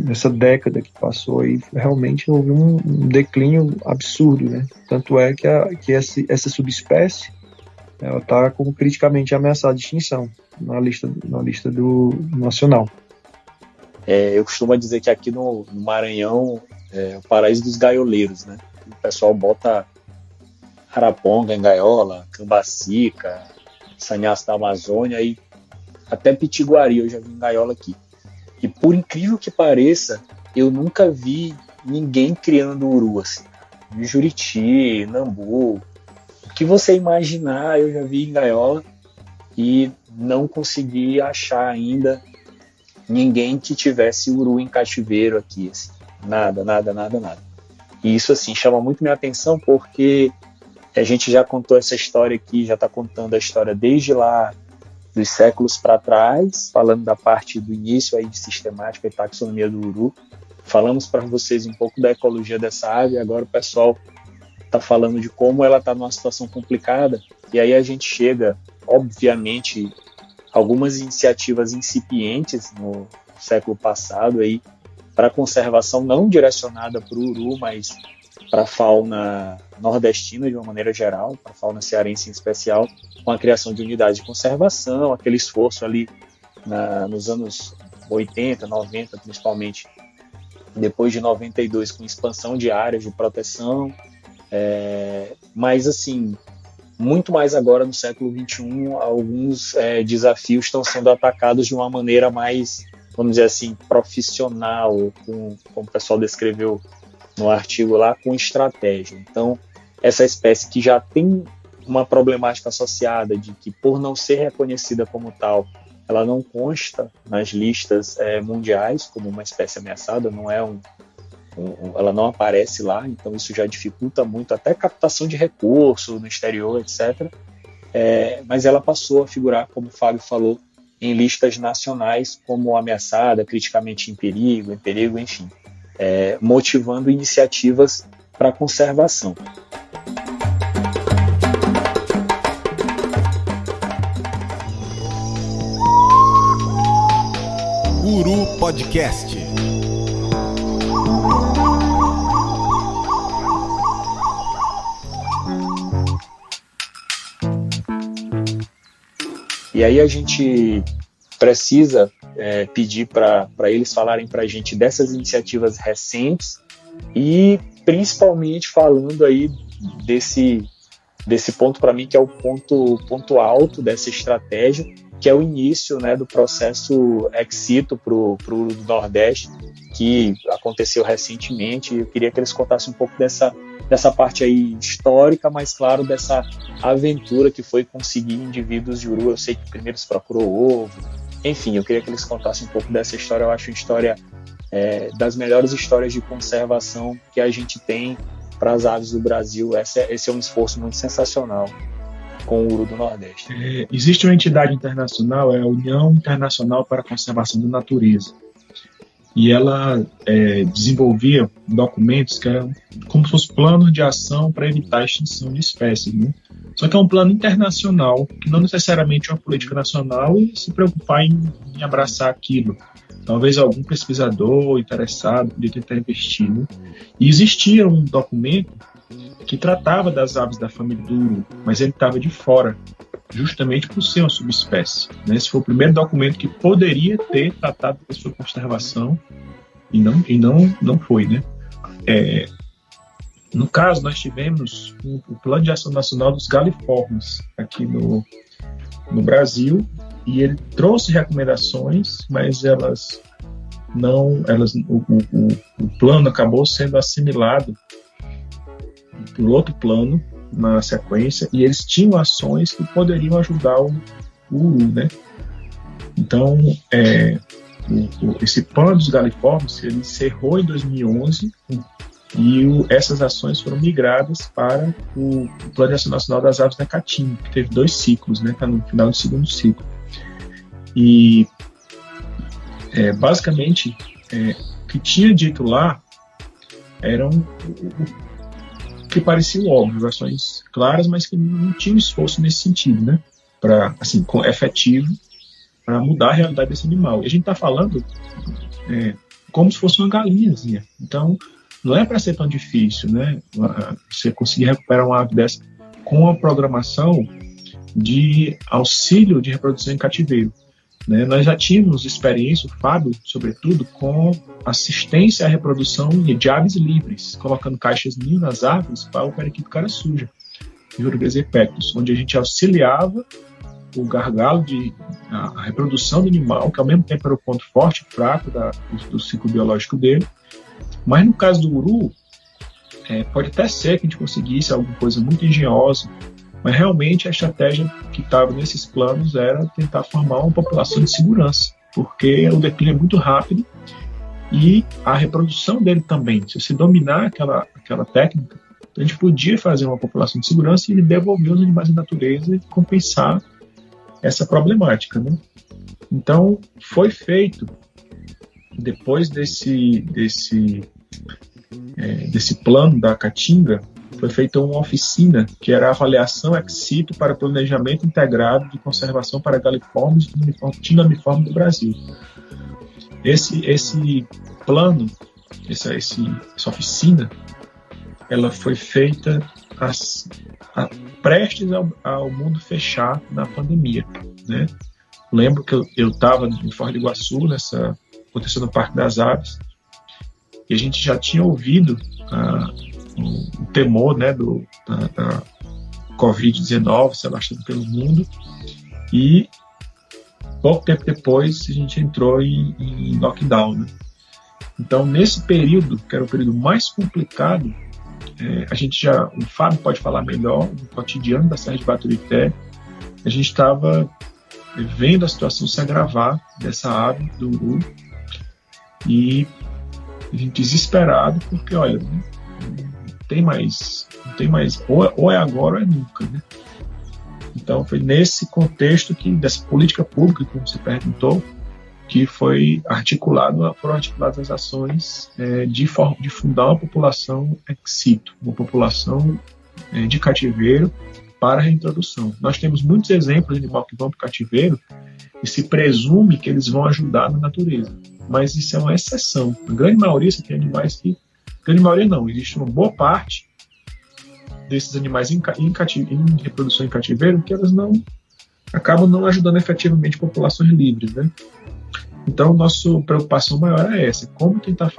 Nessa década que passou aí, realmente houve um declínio absurdo, né? Tanto é que essa subespécie, ela está como criticamente ameaçada de extinção na lista do nacional. Eu costumo dizer que aqui no Maranhão é o paraíso dos gaioleiros, né? O pessoal bota araponga em gaiola, cambacica, sanhaço da Amazônia e até pitiguari eu já vi em gaiola aqui. E por incrível que pareça, eu nunca vi ninguém criando uru assim. De Juriti, Nambu, o que você imaginar eu já vi em gaiola e não consegui achar ainda ninguém que tivesse uru em cativeiro aqui, assim. Nada. E isso, assim, chama muito minha atenção porque a gente já contou essa história aqui, já está contando a história desde lá dos séculos para trás, falando da parte do início aí de sistemática e taxonomia do uru. Falamos para vocês um pouco da ecologia dessa ave, agora o pessoal está falando de como ela está numa situação complicada, e aí a gente chega, obviamente, algumas iniciativas incipientes no século passado aí para conservação não direcionada para o uru, mas para a fauna nordestina de uma maneira geral, para a fauna cearense em especial, com a criação de unidades de conservação, aquele esforço ali nos anos 80, 90 principalmente, depois de 92 com expansão de áreas de proteção, mas assim, muito mais agora no século XXI, alguns desafios estão sendo atacados de uma maneira mais, vamos dizer assim, profissional, como o pessoal descreveu no artigo lá, com estratégia. Então, essa espécie que já tem uma problemática associada de que, por não ser reconhecida como tal, ela não consta nas listas mundiais como uma espécie ameaçada, não é ela não aparece lá, então isso já dificulta muito até captação de recursos no exterior, etc. Mas ela passou a figurar, como o Fábio falou, em listas nacionais como ameaçada, criticamente em perigo, enfim, motivando iniciativas para conservação. Uru Podcast. E aí a gente precisa pedir para eles falarem para a gente dessas iniciativas recentes e principalmente falando aí desse ponto para mim que é o ponto alto dessa estratégia, que é o início, né, do processo ex situ para o Nordeste, que aconteceu recentemente. Eu queria que eles contassem um pouco dessa parte aí histórica, mas claro, dessa aventura que foi conseguir indivíduos de uru. Eu sei que primeiro se procurou ovo, enfim, eu queria que eles contassem um pouco dessa história. Eu acho uma história das melhores histórias de conservação que a gente tem para as aves do Brasil. Esse é um esforço muito sensacional com o uru do Nordeste. Existe uma entidade internacional, a União Internacional para a Conservação da Natureza, e ela desenvolvia documentos que eram como se fossem planos de ação para evitar a extinção de espécies, né? Só que é um plano internacional, que não necessariamente é uma política nacional e se preocupar em abraçar aquilo. Talvez algum pesquisador interessado podia tentar investir, né? E existia um documento que tratava das aves da família do uru, mas ele estava de fora, justamente por ser uma subespécie, né? Esse foi o primeiro documento que poderia ter tratado da sua conservação e não foi, né? No caso, nós tivemos o Plano de Ação Nacional dos Galiformes aqui no Brasil, e ele trouxe recomendações, mas o plano acabou sendo assimilado por outro plano na sequência, e eles tinham ações que poderiam ajudar o Uru, né? Então, esse plano dos galiformes, ele encerrou em 2011 e essas ações foram migradas para o Plano de Ação Nacional das Aves da Caatinga, que teve 2 ciclos, né? Está no final do segundo ciclo. E, basicamente, o que tinha dito lá eram o que parecia óbvio, ações claras, mas que não tinham esforço nesse sentido, né? Para, assim, efetivo, para mudar a realidade desse animal. E a gente está falando como se fosse uma galinhazinha. Então, não é para ser tão difícil, né? Você conseguir recuperar uma ave dessa com a programação de auxílio de reprodução em cativeiro, né? Nós já tínhamos experiência, o Fábio, sobretudo, com assistência à reprodução de aves livres, colocando caixas ninho nas árvores para o periquito cara suja, Urubes epectus, onde a gente auxiliava o gargalo a reprodução do animal, que ao mesmo tempo era o ponto forte e fraco do ciclo biológico dele. Mas no caso do Uru, pode até ser que a gente conseguisse alguma coisa muito engenhosa, mas realmente a estratégia que estava nesses planos era tentar formar uma população de segurança, porque o declínio é muito rápido e a reprodução dele também. Se você dominar aquela técnica, a gente podia fazer uma população de segurança e devolver os animais à natureza e compensar essa problemática, né? Então, foi feito, depois desse plano da Caatinga, foi feita uma oficina, que era a avaliação ex situ para planejamento integrado de conservação para galiformes e tinamiformes do Brasil. Esse plano, essa oficina, ela foi feita prestes ao mundo fechar na pandemia, né? Lembro que eu estava em Foz do Iguaçu, aconteceu no Parque das Aves, e a gente já tinha ouvido o temor, né, da Covid-19 se alastrando pelo mundo, e pouco tempo depois a gente entrou em lockdown, né? Então, nesse período, que era o período mais complicado, o Fábio pode falar melhor do cotidiano da Serra de Baturité. A gente estava vendo a situação se agravar dessa ave do Uru e a gente desesperado, porque olha, não tem mais, ou é agora ou é nunca, né? Então foi nesse contexto dessa política pública, como você perguntou, que foram articuladas as ações de fundar uma população ex situ, uma população de cativeiro para a reintrodução. Nós temos muitos exemplos de animais que vão para o cativeiro e se presume que eles vão ajudar na natureza, mas isso é uma exceção. A grande maioria, você tem animais que... grande maioria não, existe uma boa parte desses animais em reprodução em cativeiro que elas acabam não ajudando efetivamente populações livres, né? Então, nossa preocupação maior é essa: como tentar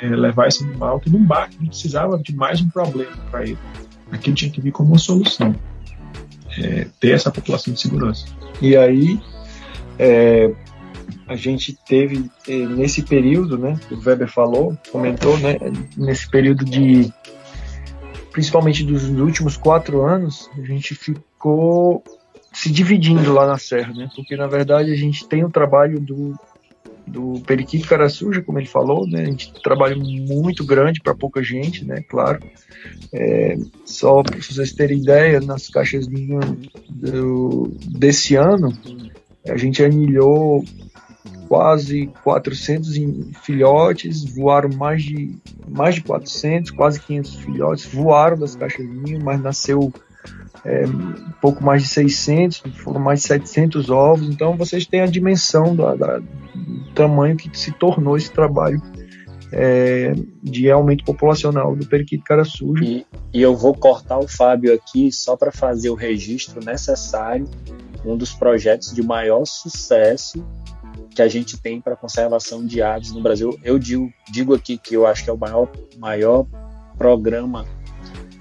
levar esse animal que não precisava de mais um problema para ele. Aquilo tinha que vir como uma solução, ter essa população de segurança. E aí, a gente teve, nesse período, né, que o Weber comentou, né, nesse período principalmente dos últimos 4 anos, a gente ficou se dividindo lá na Serra, né? Porque na verdade a gente tem o trabalho do periquito cara suja, como ele falou, né? A gente trabalha muito grande para pouca gente, né? Claro. Só para vocês terem ideia, nas caixas desse ano, a gente anilhou quase 400 filhotes, voaram mais de 400, quase 500 filhotes, voaram das caixas de ninho, mas nasceu um pouco mais de 600, foram mais de 700 ovos. Então vocês têm a dimensão do tamanho que se tornou esse trabalho de aumento populacional do periquito cara suja. E eu vou cortar o Fábio aqui só para fazer o registro necessário. Um dos projetos de maior sucesso que a gente tem para conservação de aves no Brasil. Eu digo aqui que eu acho que é o maior programa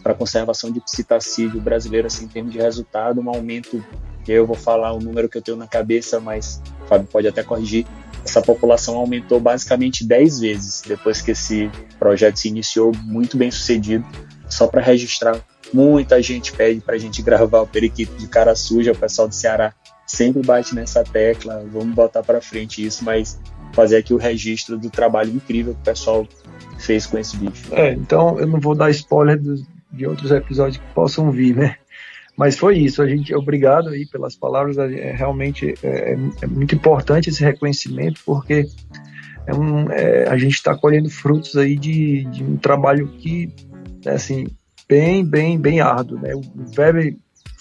para conservação de psitacídeo brasileiro, assim, em termos de resultado, um aumento e aí eu vou falar um número que eu tenho na cabeça, mas o Fábio pode até corrigir. Essa população aumentou basicamente 10 vezes depois que esse projeto se iniciou, muito bem sucedido. Só para registrar, muita gente pede para a gente gravar o Periquito de Cara Suja, o pessoal do Ceará sempre bate nessa tecla, vamos botar para frente isso, mas fazer aqui o registro do trabalho incrível que o pessoal fez com esse bicho. Então eu não vou dar spoiler de outros episódios que possam vir, né? Mas foi isso, obrigado aí pelas palavras, realmente é muito importante esse reconhecimento, porque a gente está colhendo frutos aí de um trabalho que é assim, bem árduo, né? O Weber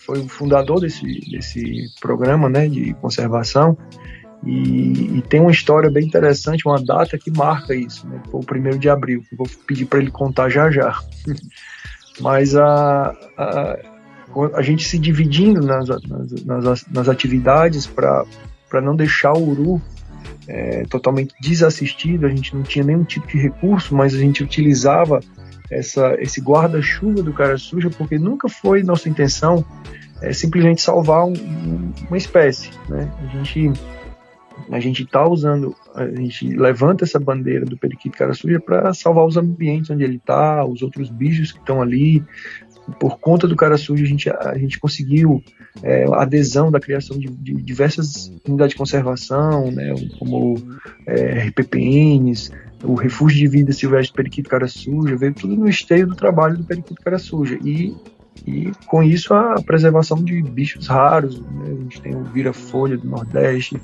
foi o fundador desse programa, né, de conservação, e tem uma história bem interessante, uma data que marca isso, né? Foi o 1º de abril, que eu vou pedir para ele contar já. Mas a gente se dividindo nas atividades para não deixar o Uru totalmente desassistido, a gente não tinha nenhum tipo de recurso, mas a gente utilizava esse guarda-chuva do Cara Suja, porque nunca foi nossa intenção simplesmente salvar uma espécie, né? A gente levanta essa bandeira do periquito Cara Suja para salvar os ambientes onde ele está, os outros bichos que estão ali. Por conta do Cara Suja, a gente conseguiu a adesão da criação de diversas unidades de conservação, né, como RPPNs, o Refúgio de Vida Silvestre Periquito Cara Suja, veio tudo no esteio do trabalho do Periquito Cara Suja. E com isso a preservação de bichos raros, né, a gente tem o vira-folha do Nordeste,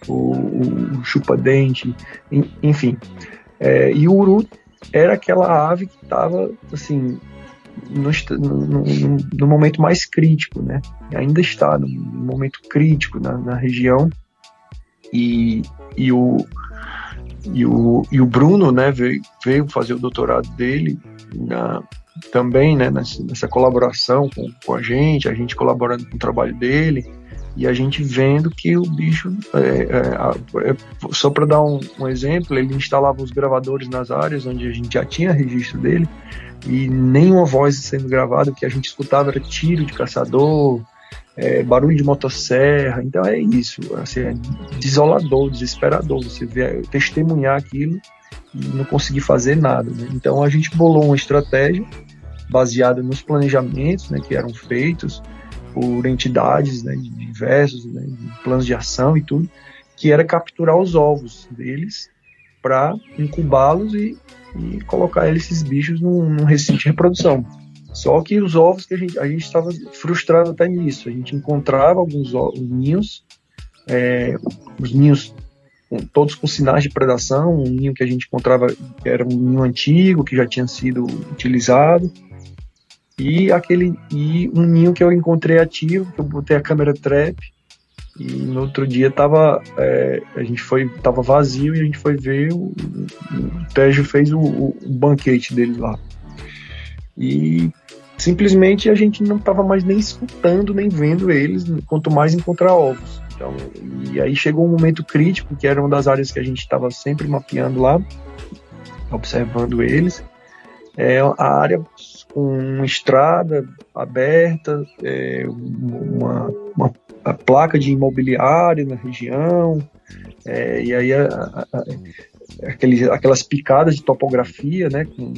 o chupa-dente, enfim. E o Uru era aquela ave que estava, assim, no momento mais crítico, né? E ainda está no momento crítico na região. E o Bruno, né, veio fazer o doutorado dele também, né, nessa colaboração com a gente colaborando com o trabalho dele, e a gente vendo que o bicho, só para dar um exemplo, ele instalava os gravadores nas áreas onde a gente já tinha registro dele, e nenhuma voz sendo gravada, o que a gente escutava era tiro de caçador, barulho de motosserra. Então é isso, assim, é desolador, desesperador você testemunhar aquilo e não conseguir fazer nada, né? Então a gente bolou uma estratégia baseada nos planejamentos, né, que eram feitos por entidades, né, diversos, né, planos de ação e tudo, que era capturar os ovos deles para incubá-los e colocar esses bichos num recinto de reprodução. Só que os ovos que a gente estava frustrado até nisso. A gente encontrava alguns ninhos, os ninhos todos com sinais de predação. Um ninho que a gente encontrava era um ninho antigo, que já tinha sido utilizado. E um ninho que eu encontrei ativo, que eu botei a câmera trap, e no outro dia tava vazio, e a gente foi ver, o Tejo fez o banquete deles lá. E simplesmente a gente não estava mais nem escutando, nem vendo eles, quanto mais encontrar ovos. Então, e aí chegou um momento crítico, que era uma das áreas que a gente estava sempre mapeando lá, observando eles. A área com uma estrada aberta, uma placa de imobiliário na região, e aí aquelas picadas de topografia, né, com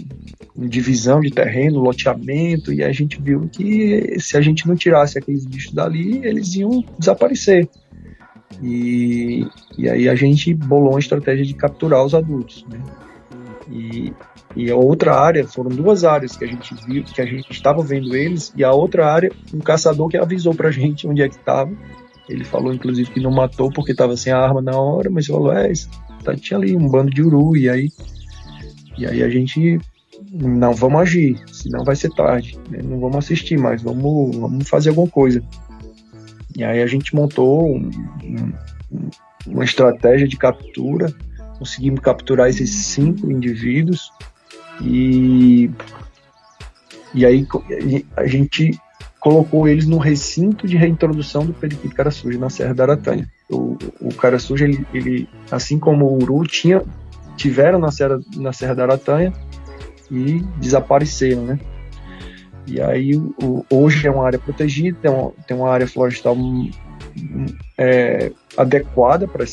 divisão de terreno, loteamento, e a gente viu que se a gente não tirasse aqueles bichos dali, eles iam desaparecer. E aí a gente bolou uma estratégia de capturar os adultos, né? E a outra área, foram duas áreas que a gente viu, que a gente estava vendo eles, e a outra área, um caçador que avisou pra gente onde é que estava. Ele falou, inclusive, que não matou porque estava sem a arma na hora, mas falou, tinha ali um bando de uru, e aí a gente, não, vamos agir, senão vai ser tarde, né? Não vamos assistir mais, vamos fazer alguma coisa. E aí a gente montou uma estratégia de captura, conseguimos capturar esses 5 indivíduos, e aí a gente colocou eles no recinto de reintrodução do periquito Cara Suja na Serra da Aratanha. O Cara Suja, ele, assim como o Uru, tiveram na Serra da Aratanha e desapareceram, né? E aí, hoje é uma área protegida, tem uma área florestal adequada para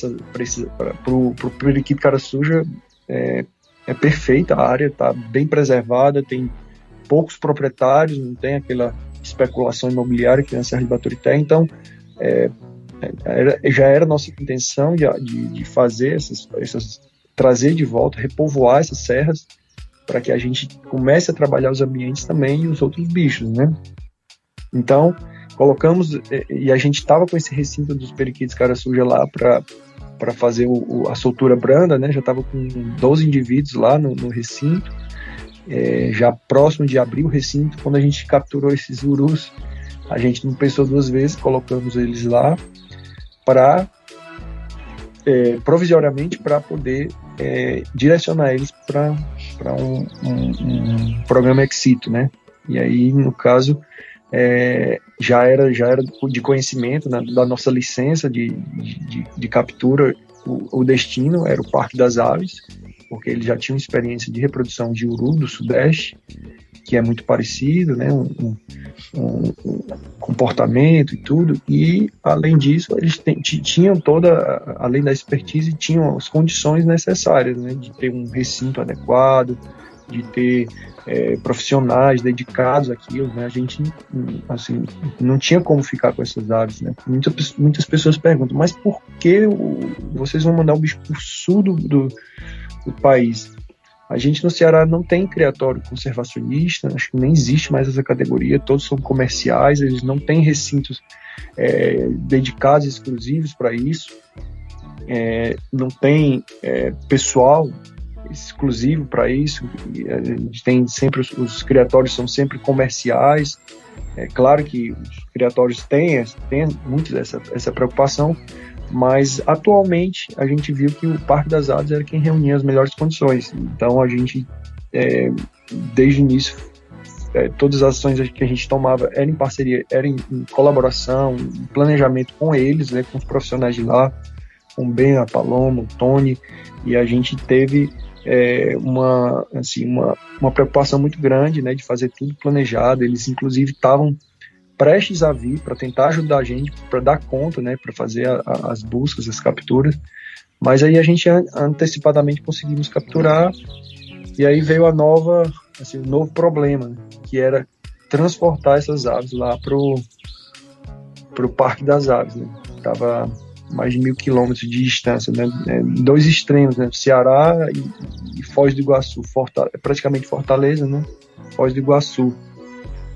o periquito cara suja, é perfeita, a área está bem preservada, tem poucos proprietários, não tem aquela especulação imobiliária que a Serra de Baturité. Então, já era nossa intenção de fazer trazer de volta, repovoar essas serras, para que a gente comece a trabalhar os ambientes também e os outros bichos, né? Então, colocamos, e a gente estava com esse recinto dos periquitos cara suja lá para fazer a soltura branda, né? Já estava com 12 indivíduos lá no recinto, já próximo de abrir o recinto. Quando a gente capturou esses urus, a gente não pensou duas vezes, colocamos eles lá provisoriamente para poder direcionar eles para um programa Exito, né? E aí, no caso, já era de conhecimento, né, da nossa licença de captura. O destino era o Parque das Aves, porque eles já tinham experiência de reprodução de uru do Sudeste, que é muito parecido, né, um comportamento e tudo. E, além disso, eles tinham além da expertise, tinham as condições necessárias, né, de ter um recinto adequado, de ter profissionais dedicados àquilo, né? A gente, assim, não tinha como ficar com essas aves, né? Muitas pessoas perguntam, mas por que vocês vão mandar o bicho para o sul do país? A gente no Ceará não tem criatório conservacionista, acho que nem existe mais essa categoria, todos são comerciais, eles não têm recintos dedicados, exclusivos para isso, não tem pessoal exclusivo para isso. A gente tem sempre, os criatórios são sempre comerciais. É claro que os criatórios têm muito essa preocupação, mas atualmente a gente viu que o Parque das Aves era quem reunia as melhores condições. Então a gente, desde o início, todas as ações que a gente tomava eram em parceria, eram em colaboração, em planejamento com eles, né, com os profissionais de lá, com o Ben, a Paloma, o Tony, e a gente teve uma preocupação muito grande, né, de fazer tudo planejado. Eles inclusive estavam prestes a vir para tentar ajudar a gente, para dar conta, né, para fazer as buscas, as capturas, mas aí a gente antecipadamente conseguimos capturar. E aí veio o novo problema, né, que era transportar essas aves lá pro Parque das Aves, né. Tava mais de 1.000 quilômetros de distância, né? Dois extremos, né? Ceará e Foz do Iguaçu, praticamente Fortaleza, né? Foz do Iguaçu,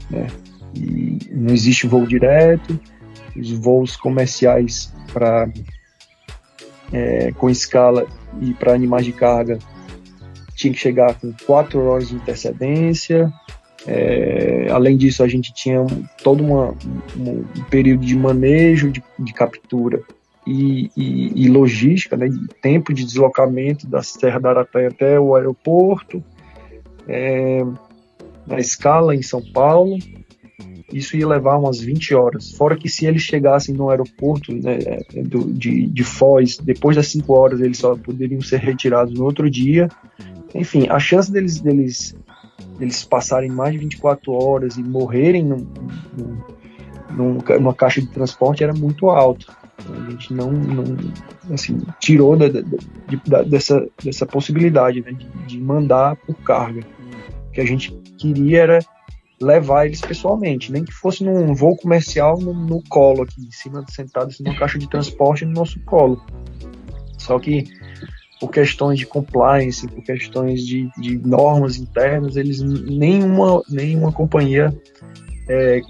né? E não existe voo direto, os voos comerciais com escala e para animais de carga tinha que chegar com 4 horas de antecedência. Além disso, a gente tinha todo um período de manejo, de captura e logística, né, de tempo de deslocamento da Serra da Aratanha até o aeroporto, na escala em São Paulo. Isso ia levar umas 20 horas, fora que se eles chegassem no aeroporto, né, de Foz, depois das 5 horas eles só poderiam ser retirados no outro dia. Enfim, a chance deles passarem mais de 24 horas e morrerem numa caixa de transporte era muito alta. A gente não assim, tirou dessa possibilidade, né, de mandar por carga. O que a gente queria era levar eles pessoalmente, nem que fosse num voo comercial no colo aqui, em cima, sentado assim, numa caixa de transporte no nosso colo. Só que por questões de compliance, por questões de normas internas, nenhuma companhia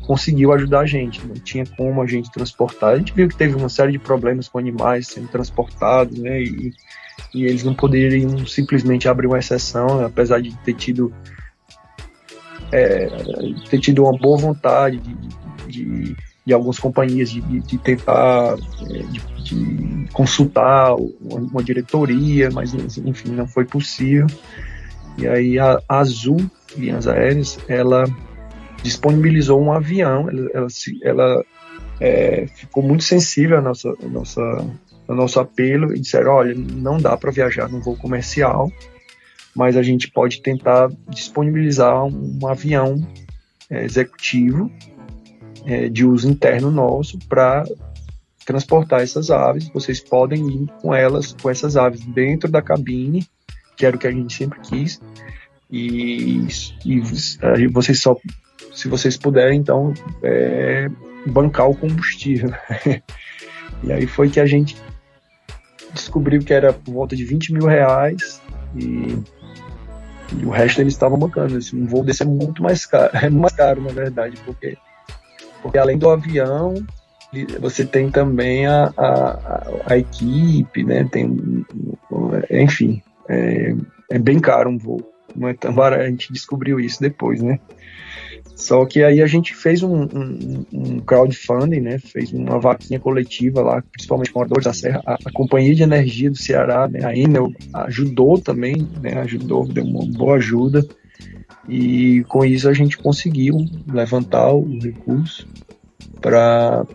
conseguiu ajudar a gente. Não tinha como a gente transportar. A gente viu que teve uma série de problemas com animais sendo transportados, né, e eles não poderiam simplesmente abrir uma exceção, né, apesar de ter tido uma boa vontade de algumas companhias de tentar de consultar uma diretoria, mas enfim, não foi possível. E aí a Azul Linhas Aéreas, ela disponibilizou um avião. Ela ficou muito sensível ao nosso apelo e disseram: olha, não dá para viajar num voo comercial, mas a gente pode tentar disponibilizar um avião executivo de uso interno nosso para transportar essas aves. Vocês podem ir com essas aves dentro da cabine, que era o que a gente sempre quis, e vocês só, se vocês puderem, então, bancar o combustível. E aí foi que a gente descobriu que era por volta de R$20 mil, e o resto eles estavam bancando. Um voo desse é muito mais caro, na verdade, porque além do avião, você tem também a equipe, né? Enfim, é bem caro um voo, não é tão barato. A gente descobriu isso depois, né? Só que aí a gente fez um crowdfunding, né? Fez uma vaquinha coletiva lá, principalmente com moradores da Serra. A Companhia de Energia do Ceará, né? A Enel ajudou também, né? Deu uma boa ajuda. E com isso a gente conseguiu levantar o recurso para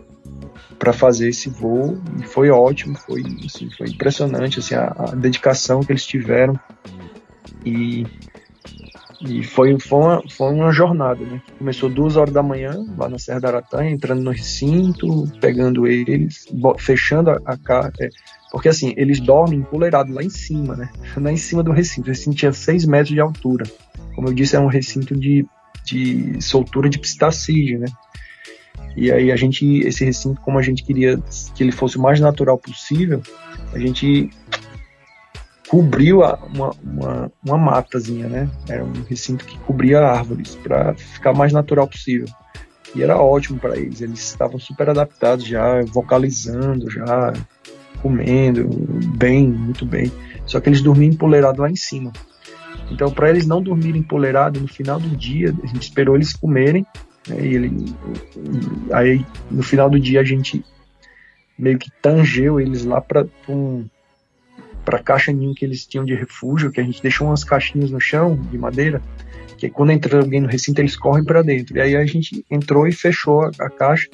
fazer esse voo, e foi ótimo, foi impressionante assim, a dedicação que eles tiveram, e foi uma jornada, né? Começou 2 horas da manhã lá na Serra da Aratanha, entrando no recinto, pegando eles, fechando a casa, porque assim, eles dormem empoleirados lá em cima, né? Lá em cima do recinto. O recinto tinha 6 metros de altura, como eu disse, é um recinto de soltura de psitacídeo, né? E aí esse recinto, como a gente queria que ele fosse o mais natural possível, a gente cobriu uma matazinha, né? Era um recinto que cobria árvores para ficar mais natural possível. E era ótimo para eles. Eles estavam super adaptados já, vocalizando, já comendo bem, muito bem. Só que eles dormiam empoleirados lá em cima. Então, para eles não dormirem empoleirados, no final do dia, a gente esperou eles comerem, né? Aí, no final do dia, a gente meio que tangeu eles lá para a caixa ninho que eles tinham de refúgio, que a gente deixou umas caixinhas no chão de madeira, que quando entra alguém no recinto eles correm para dentro. E aí a gente entrou e fechou a caixa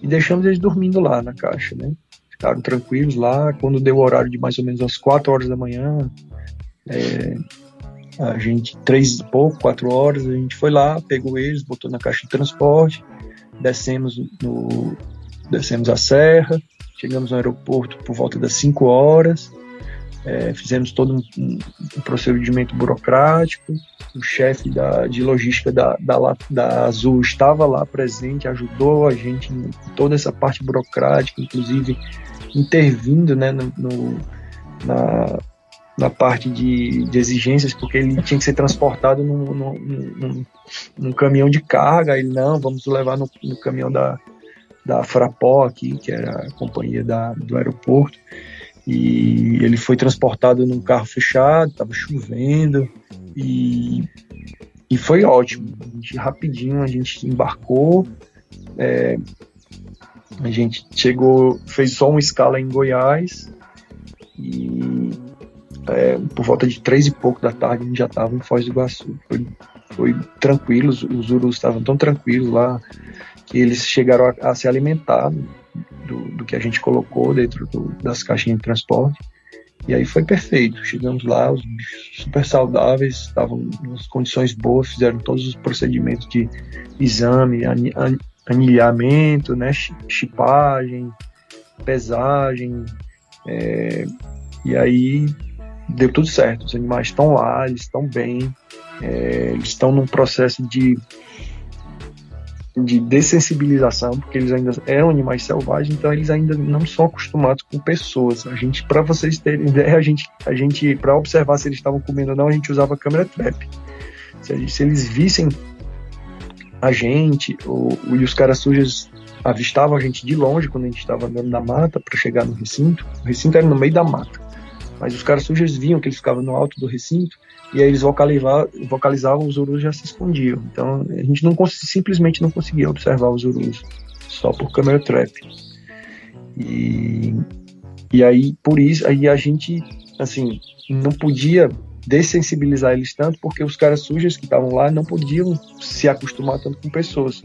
e deixamos eles dormindo lá na caixa, né? Ficaram tranquilos lá. Quando deu o horário de mais ou menos às 4 horas da manhã, a gente, 3 e pouco, 4 horas, a gente foi lá, pegou eles, botou na caixa de transporte, descemos a serra, chegamos no aeroporto por volta das 5 horas, fizemos todo um procedimento burocrático. O chefe de logística da Azul estava lá presente, ajudou a gente em toda essa parte burocrática, inclusive intervindo, né, na parte de exigências, porque ele tinha que ser transportado num caminhão de carga. Ele, não, vamos levar no caminhão da Frapó aqui, que era a companhia do aeroporto. E ele foi transportado num carro fechado, estava chovendo, e foi ótimo. Rapidinho a gente embarcou, a gente chegou, fez só uma escala em Goiás, e por volta de 3 e pouco da tarde a gente já estava em Foz do Iguaçu. Foi tranquilo, os urus estavam tão tranquilos lá que eles chegaram a se alimentar do que a gente colocou dentro das caixinhas de transporte. E aí foi perfeito. Chegamos lá, os bichos super saudáveis, estavam em condições boas, fizeram todos os procedimentos de exame, anilhamento, né, chipagem, pesagem, e aí deu tudo certo. Os animais estão lá, eles estão bem, eles estão num processo de dessensibilização, porque eles ainda eram animais selvagens, então eles ainda não são acostumados com pessoas. A gente, para vocês terem ideia, a gente para observar se eles estavam comendo ou não, a gente usava câmera trap. Se eles vissem a gente, e os caras sujos avistavam a gente de longe quando a gente estava andando na mata para chegar no recinto. O recinto era no meio da mata, mas os caras sujos viam que eles ficavam no alto do recinto, e aí eles vocalizavam, os urus já se escondiam. Então a gente simplesmente não conseguia observar os urus, só por câmera trap. E aí, por isso, aí a gente, assim, não podia dessensibilizar eles tanto, porque os caras sujos que estavam lá não podiam se acostumar tanto com pessoas.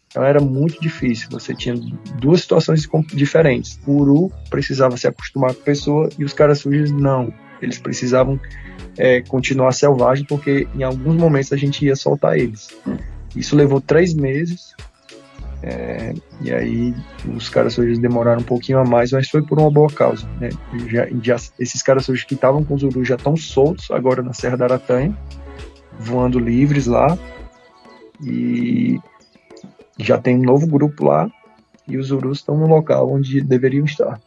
Então era muito difícil. Você tinha duas situações diferentes. O uru precisava se acostumar com a pessoa e os caras sujos não. Eles precisavam continuar selvagem, porque em alguns momentos a gente ia soltar eles. Isso levou 3 meses, e aí os caraçujos demoraram um pouquinho a mais, mas foi por uma boa causa, né? Esses caraçujos que estavam com os urus já estão soltos agora na Serra da Aratanha, voando livres lá, e já tem um novo grupo lá, e os urus estão no local onde deveriam estar.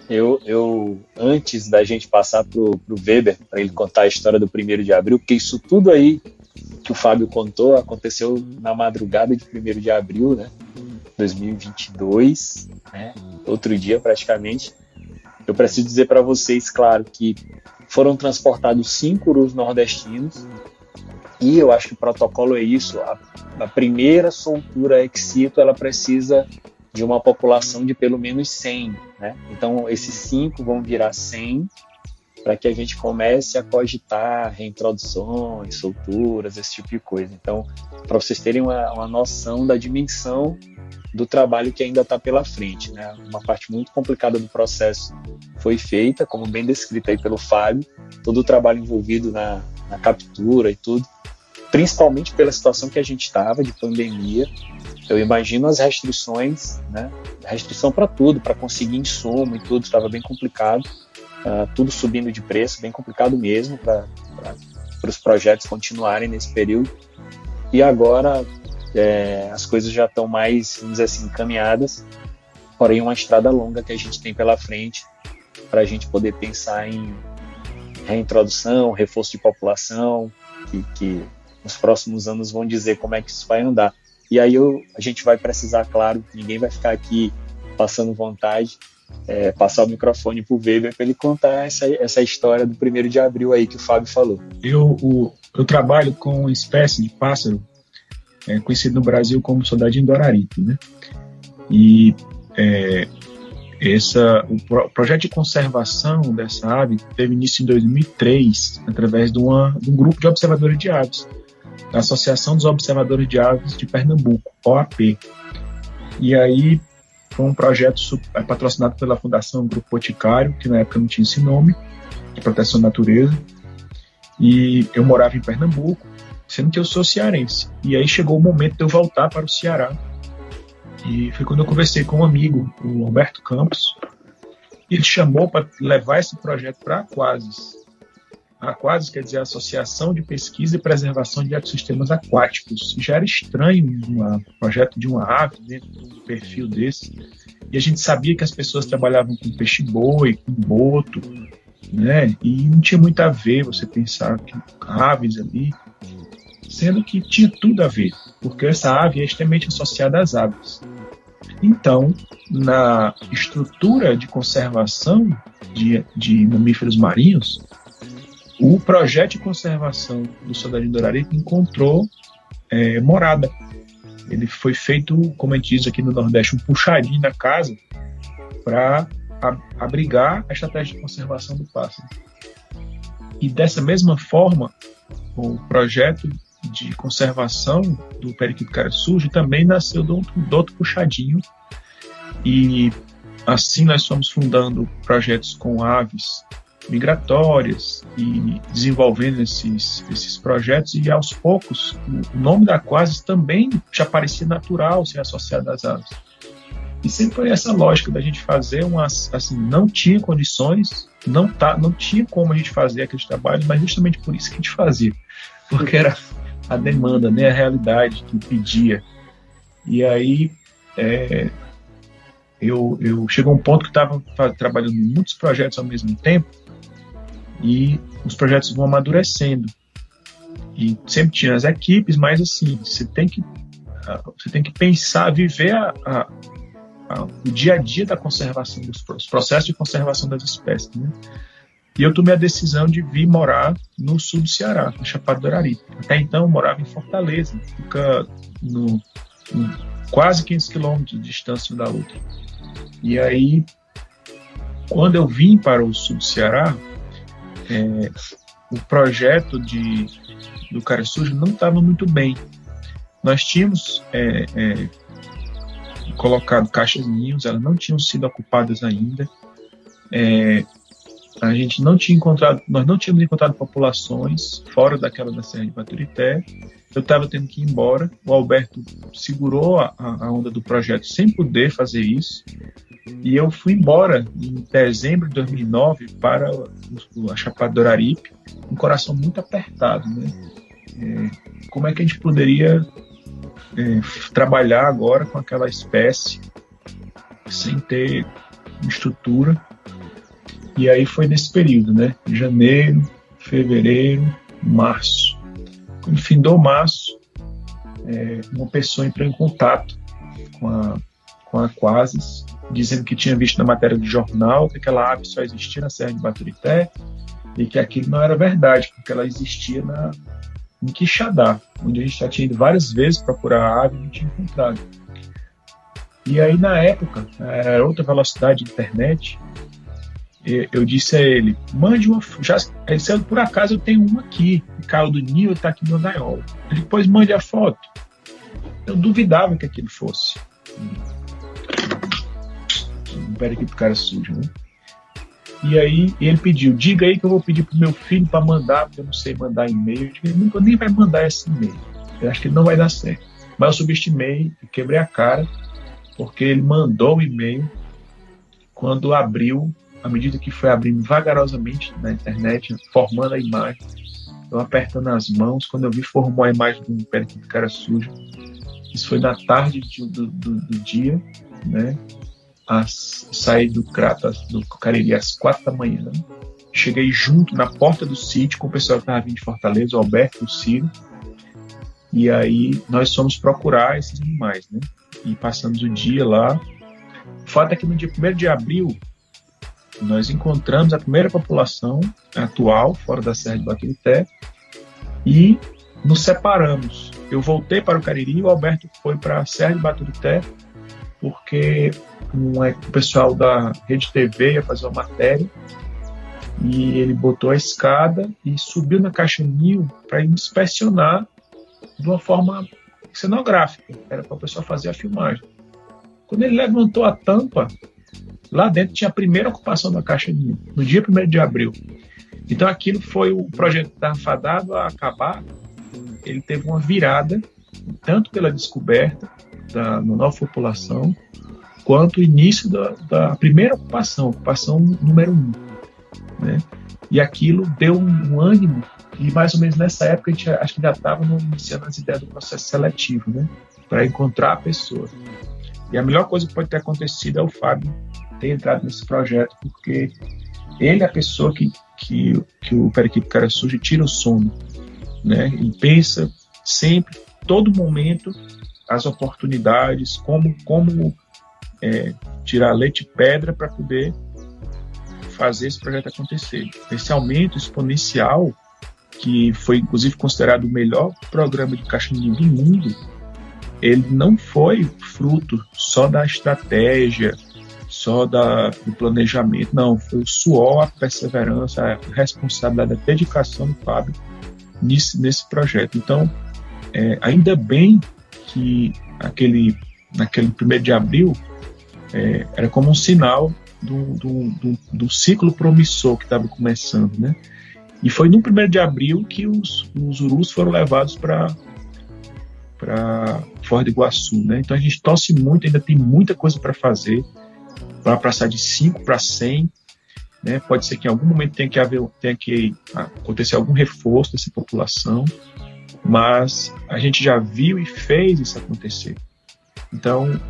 Eu antes da gente passar pro Weber, para ele contar a história do 1º de abril, porque isso tudo aí que o Fábio contou aconteceu na madrugada de 1º de abril, né, 2022, né, outro dia praticamente. Eu preciso dizer para vocês, claro, que foram transportados 5 urus nordestinos, e eu acho que o protocolo é isso, a primeira soltura ex situ, ela precisa de uma população de pelo menos 100, né? Então esses 5 vão virar 100 para que a gente comece a cogitar reintroduções, solturas, esse tipo de coisa. Então, para vocês terem uma noção da dimensão do trabalho que ainda está pela frente, né? Uma parte muito complicada do processo foi feita, como bem descrito aí pelo Fábio, todo o trabalho envolvido na captura e tudo, principalmente pela situação que a gente estava de pandemia. Eu imagino as restrições, né? Restrição para tudo, para conseguir insumo e tudo, estava bem complicado, tudo subindo de preço, bem complicado mesmo para os projetos continuarem nesse período. E agora as coisas já estão mais, vamos dizer assim, encaminhadas, porém uma estrada longa que a gente tem pela frente para a gente poder pensar em reintrodução, reforço de população, que nos próximos anos vão dizer como é que isso vai andar. E aí a gente vai precisar, claro, ninguém vai ficar aqui passando vontade, passar o microfone para o Weber para ele contar essa história do 1º de abril aí que o Fábio falou. Eu trabalho com uma espécie de pássaro conhecido no Brasil como soldadinho do Araripe, né? E o projeto de conservação dessa ave teve início em 2003 através de um grupo de observadores de aves, da Associação dos Observadores de Aves de Pernambuco, OAP. E aí foi um projeto patrocinado pela Fundação Grupo Boticário, que na época não tinha esse nome, de proteção da natureza. E eu morava em Pernambuco, sendo que eu sou cearense. E aí chegou o momento de eu voltar para o Ceará. E foi quando eu conversei com um amigo, o Roberto Campos, e ele chamou para levar esse projeto para a Aquasis. A Aquasis quer dizer a Associação de Pesquisa e Preservação de Ecossistemas Aquáticos. Já era estranho um projeto de uma ave dentro de um perfil desse. E a gente sabia que as pessoas trabalhavam com peixe-boi, com boto, né? E não tinha muito a ver você pensar que aves ali, sendo que tinha tudo a ver, porque essa ave é extremamente associada às aves. Então, na estrutura de conservação de mamíferos marinhos, o projeto de conservação do soldadinho do Araripe encontrou morada. Ele foi feito, como a gente diz aqui no Nordeste, um puxadinho na casa para abrigar a estratégia de conservação do pássaro. E dessa mesma forma, o projeto de conservação do periquito caraçujo também nasceu do outro puxadinho, e assim nós fomos fundando projetos com aves migratórias e desenvolvendo esses projetos, e aos poucos o nome da Aquasis também já parecia natural ser associado às aves. E sempre foi essa lógica da gente fazer assim, não tinha condições, não tinha como a gente fazer aqueles trabalhos, mas justamente por isso que a gente fazia, porque era a demanda, né, a realidade que pedia. E aí eu chegou um ponto que estava trabalhando em muitos projetos ao mesmo tempo, e os projetos vão amadurecendo, e sempre tinha as equipes, mas assim, você tem que pensar, viver o dia a dia da conservação, os processos de conservação das espécies, né? E eu tomei a decisão de vir morar no sul do Ceará, no Chapada do Araripe. Até então eu morava em Fortaleza, fica quase 500 quilômetros de distância da outra. E aí, quando eu vim para o sul do Ceará, o projeto do caraçujo não estava muito bem. Nós tínhamos colocado caixas ninhos, elas não tinham sido ocupadas ainda. Nós não tínhamos encontrado populações fora daquela da Serra de Baturité, eu estava tendo que ir embora. O Alberto segurou a onda do projeto sem poder fazer isso. E eu fui embora em dezembro de 2009 para a Chapada do Araripe, com o coração muito apertado, né? Como é que a gente poderia trabalhar agora com aquela espécie sem ter estrutura? E aí foi nesse período, né? Janeiro, fevereiro, março. Quando findou março, uma pessoa entrou em contato com a Quasis, dizendo que tinha visto na matéria do jornal que aquela ave só existia na Serra de Baturité e que aquilo não era verdade, porque ela existia em Quixadá, onde a gente já tinha ido várias vezes procurar a ave e não tinha encontrado. E aí, na época, era outra velocidade de internet, eu disse a ele, mande uma... Ele disse, por acaso eu tenho uma aqui, o caiu do ninho, está aqui no gaiola. Ele depois mande a foto. Eu duvidava que aquilo fosse um periquito cara sujo, né? E aí ele pediu, diga aí que eu vou pedir pro meu filho para mandar, porque eu não sei mandar e-mail. Eu digo, ele nunca nem vai mandar esse e-mail. Eu acho que ele não vai dar certo. Mas eu subestimei e quebrei a cara, porque ele mandou o e-mail quando abriu, à medida que foi abrindo vagarosamente na internet, formando a imagem, eu apertando as mãos, quando eu vi, formou a imagem de um periquito cara sujo. Isso foi na tarde do dia, né? Saí do Cariri às 4 da manhã. Cheguei junto na porta do sítio com o pessoal que estava vindo de Fortaleza, o Alberto e o Ciro. E aí nós fomos procurar esses animais, né? E passamos o dia lá. O fato é que no dia 1º de abril nós encontramos a primeira população atual fora da Serra de Baturité e nos separamos. Eu voltei para o Cariri e o Alberto foi para a Serra de Baturité porque o pessoal da Rede TV ia fazer uma matéria e ele botou a escada e subiu na Caixinha para inspecionar de uma forma cenográfica. Era para o pessoal fazer a filmagem. Quando ele levantou a tampa, lá dentro tinha a primeira ocupação da Caixinha, no dia 1º de abril. Então aquilo foi o projeto que estava fadado a acabar. Ele teve uma virada, tanto pela descoberta da nova população, quanto o início da primeira ocupação número 1. Né? E aquilo deu um ânimo, e mais ou menos nessa época a gente acho que já estava iniciando as ideias do processo seletivo, né? Para encontrar a pessoa. E a melhor coisa que pode ter acontecido é o Fábio ter entrado nesse projeto, porque ele é a pessoa que o periquito cara sujo tira o sono, né? E pensa sempre, todo momento, as oportunidades, como tirar leite de pedra para poder fazer esse projeto acontecer. Esse aumento exponencial, que foi inclusive considerado o melhor programa de caixinha do mundo, ele não foi fruto só da estratégia, só do planejamento, não, foi o suor, a perseverança, a responsabilidade, a dedicação do Fábio nesse projeto. Então, ainda bem que naquele 1º de abril era como um sinal do ciclo promissor que estava começando, né? E foi no 1º de abril que os urus foram levados para Foz do Iguaçu, né? Então a gente torce muito, ainda tem muita coisa para fazer, para passar de 5 para 100, né? Pode ser que em algum momento tenha que acontecer algum reforço dessa população, mas a gente já viu e fez isso acontecer. Então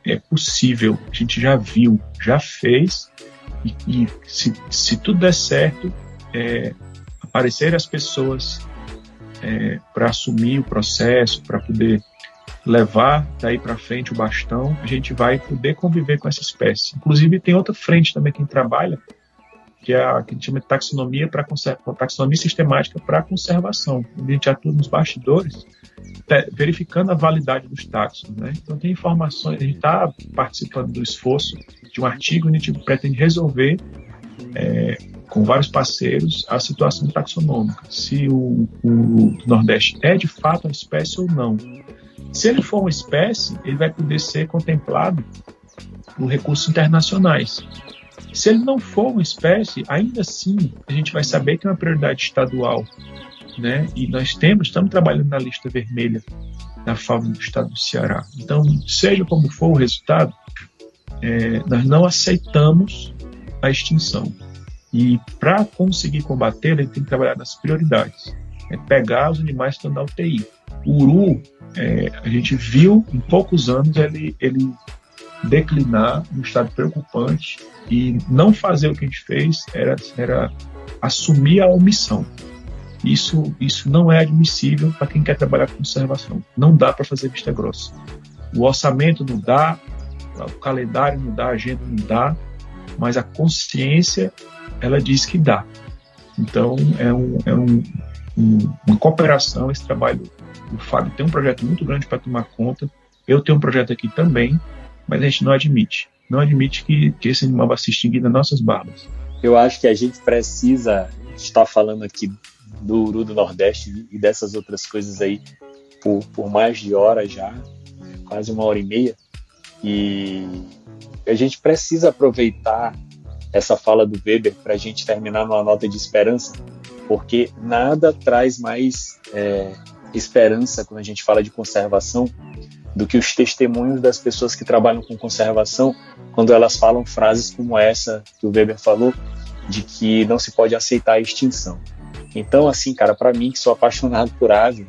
é possível, a gente já viu, já fez, e se tudo der certo, aparecerem as pessoas para assumir o processo, para poder levar daí para frente o bastão, a gente vai poder conviver com essa espécie. Inclusive tem outra frente também que trabalha, que é a que a gente chama de taxonomia sistemática para conservação, onde a gente atua nos bastidores, verificando a validade dos taxos, né? Então tem informações, a gente está participando do esforço de um artigo onde a gente pretende resolver com vários parceiros a situação taxonômica, se o Nordeste é de fato uma espécie ou não. Se ele for uma espécie, ele vai poder ser contemplado por recursos internacionais. Se ele não for uma espécie, ainda assim a gente vai saber que é uma prioridade estadual né? E nós estamos trabalhando na lista vermelha da fauna do estado do Ceará. Então, seja como for o resultado, nós não aceitamos a extinção. E para conseguir combatê-la, a gente tem que trabalhar nas prioridades. Pegar os animais que estão na UTI. O uru, a gente viu em poucos anos ele declinar num estado preocupante, e não fazer o que a gente fez era assumir a omissão. Isso não é admissível para quem quer trabalhar com conservação. Não dá para fazer vista grossa. O orçamento não dá, o calendário não dá, a agenda não dá, mas a consciência, ela diz que dá. Então, uma cooperação, esse trabalho. O Fábio tem um projeto muito grande para tomar conta, eu tenho um projeto aqui também, mas a gente não admite que esse animal vai se extinguir nas nossas barbas. Eu acho que a gente precisa estar falando aqui do uru do Nordeste e dessas outras coisas aí por mais de hora já, quase 1h30, e a gente precisa aproveitar essa fala do Weber para a gente terminar numa nota de esperança, porque nada traz mais esperança quando a gente fala de conservação do que os testemunhos das pessoas que trabalham com conservação, quando elas falam frases como essa que o Weber falou, de que não se pode aceitar a extinção. Então, assim, cara, para mim, que sou apaixonado por ave,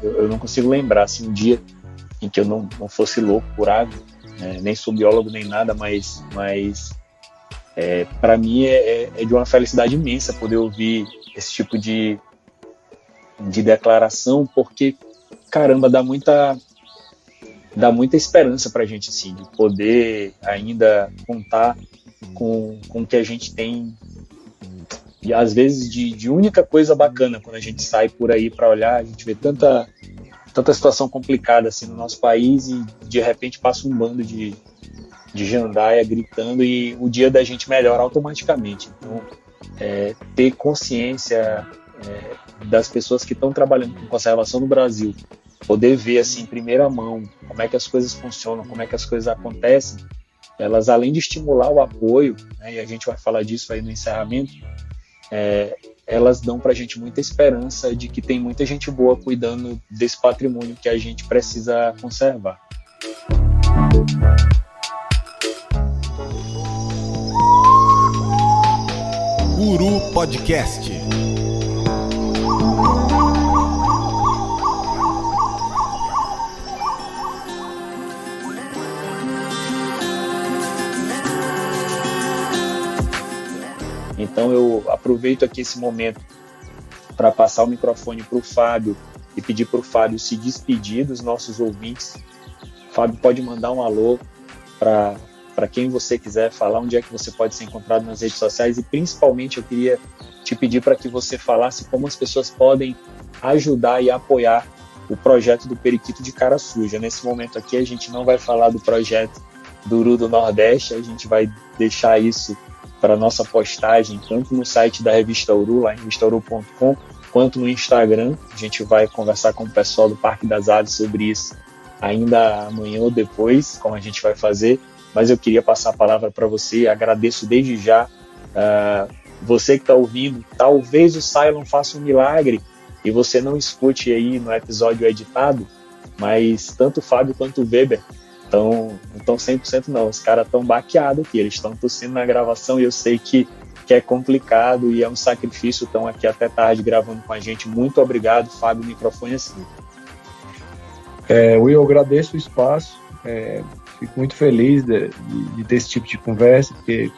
eu não consigo lembrar assim, um dia em que eu não fosse louco por ave, nem sou biólogo nem nada, mas para mim é de uma felicidade imensa poder ouvir esse tipo de declaração, porque, caramba, dá muita esperança pra gente, assim, de poder ainda contar com o que a gente tem, e às vezes de única coisa bacana. Quando a gente sai por aí para olhar, a gente vê tanta situação complicada assim no nosso país, e de repente passa um bando de jandaia gritando e o dia da gente melhora automaticamente. Então, ter consciência das pessoas que estão trabalhando com conservação no Brasil, poder ver assim em primeira mão como é que as coisas funcionam, como é que as coisas acontecem, elas, além de estimular o apoio, né, e a gente vai falar disso aí no encerramento, elas dão pra gente muita esperança de que tem muita gente boa cuidando desse patrimônio que a gente precisa conservar. Uru Podcast. Então eu aproveito aqui esse momento para passar o microfone para o Fábio e pedir para o Fábio se despedir dos nossos ouvintes. O Fábio pode mandar um alô para quem você quiser, falar onde é que você pode ser encontrado nas redes sociais, e principalmente eu queria te pedir para que você falasse como as pessoas podem ajudar e apoiar o projeto do Periquito de Cara Suja. Nesse momento aqui a gente não vai falar do projeto do Uru do Nordeste, a gente vai deixar isso para a nossa postagem, tanto no site da Revista Uru, lá em revistauru.com, quanto no Instagram. A gente vai conversar com o pessoal do Parque das Aves sobre isso ainda amanhã ou depois, como a gente vai fazer, mas eu queria passar a palavra para você. Agradeço desde já você que está ouvindo. Talvez o Cylon faça um milagre e você não escute aí no episódio editado, mas tanto o Fábio quanto o Weber não estão 100% não, os caras estão baqueados aqui, eles estão tossindo na gravação, e eu sei que é complicado e é um sacrifício, estão aqui até tarde gravando com a gente. Muito obrigado, Fábio, o microfone é seu. Will, eu agradeço o espaço, fico muito feliz de ter esse tipo de conversa, porque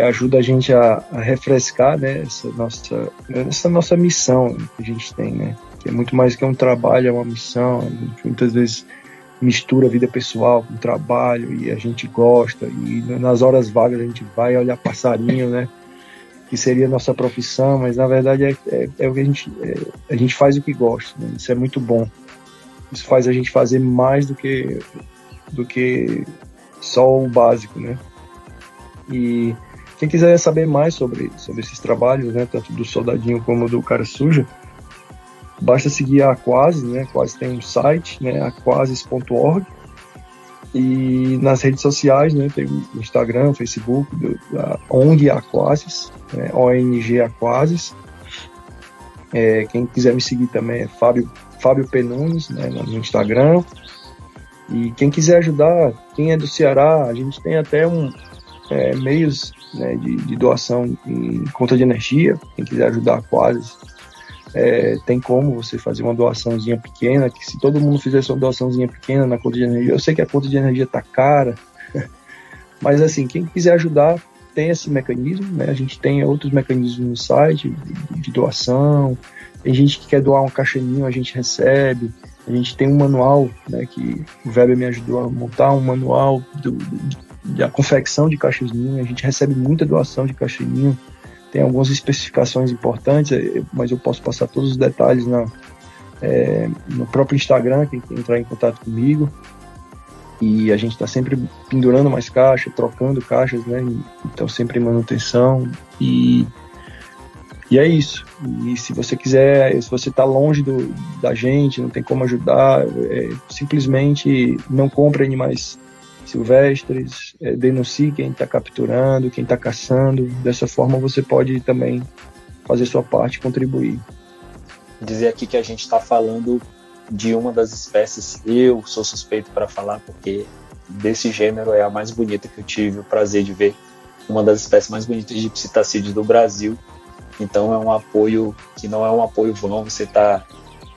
ajuda a gente a refrescar, né, essa nossa missão que a gente tem, né, que é muito mais que um trabalho, é uma missão. A gente muitas vezes mistura a vida pessoal com trabalho, e a gente gosta, e nas horas vagas a gente vai olhar passarinho, né, que seria a nossa profissão, mas na verdade é o que a gente faz o que gosta, né? Isso é muito bom. Isso faz a gente fazer mais do que só o básico, né? E quem quiser saber mais sobre esses trabalhos, né, tanto do Soldadinho como do Cara Suja, basta seguir a Aquasis, né? A Aquasis tem um site, né, aquasis.org, e nas redes sociais, né, tem o Instagram, o Facebook, da ONG Aquasis, né, ONG Aquasis. Quem quiser me seguir também é Fábio P. Nunes, né, no Instagram. E quem quiser ajudar, quem é do Ceará, a gente tem até meios, né, de doação em conta de energia. Quem quiser ajudar a Qualis, tem como você fazer uma doaçãozinha pequena, que se todo mundo fizesse uma doaçãozinha pequena na conta de energia, eu sei que a conta de energia tá cara, mas assim, quem quiser ajudar, tem esse mecanismo, né? A gente tem outros mecanismos no site de doação. Tem gente que quer doar uma caixinha, a gente recebe. A gente tem um manual, né, que o Weber me ajudou a montar, um manual da confecção de caixas ninho. A gente recebe muita doação de caixa ninho. Tem algumas especificações importantes, mas eu posso passar todos os detalhes no próprio Instagram, quem entrar em contato comigo. E a gente está sempre pendurando mais caixas, trocando caixas, né? Então sempre em manutenção. E é isso. E se você quiser, se você está longe da gente, não tem como ajudar, simplesmente não compre animais silvestres, denuncie quem está capturando, quem está caçando. Dessa forma você pode também fazer sua parte e contribuir. Dizer aqui que a gente está falando de uma das espécies, eu sou suspeito para falar, porque desse gênero é a mais bonita que eu tive o prazer de ver, uma das espécies mais bonitas de psitacídeos do Brasil. Então é um apoio que não é um apoio vão, você está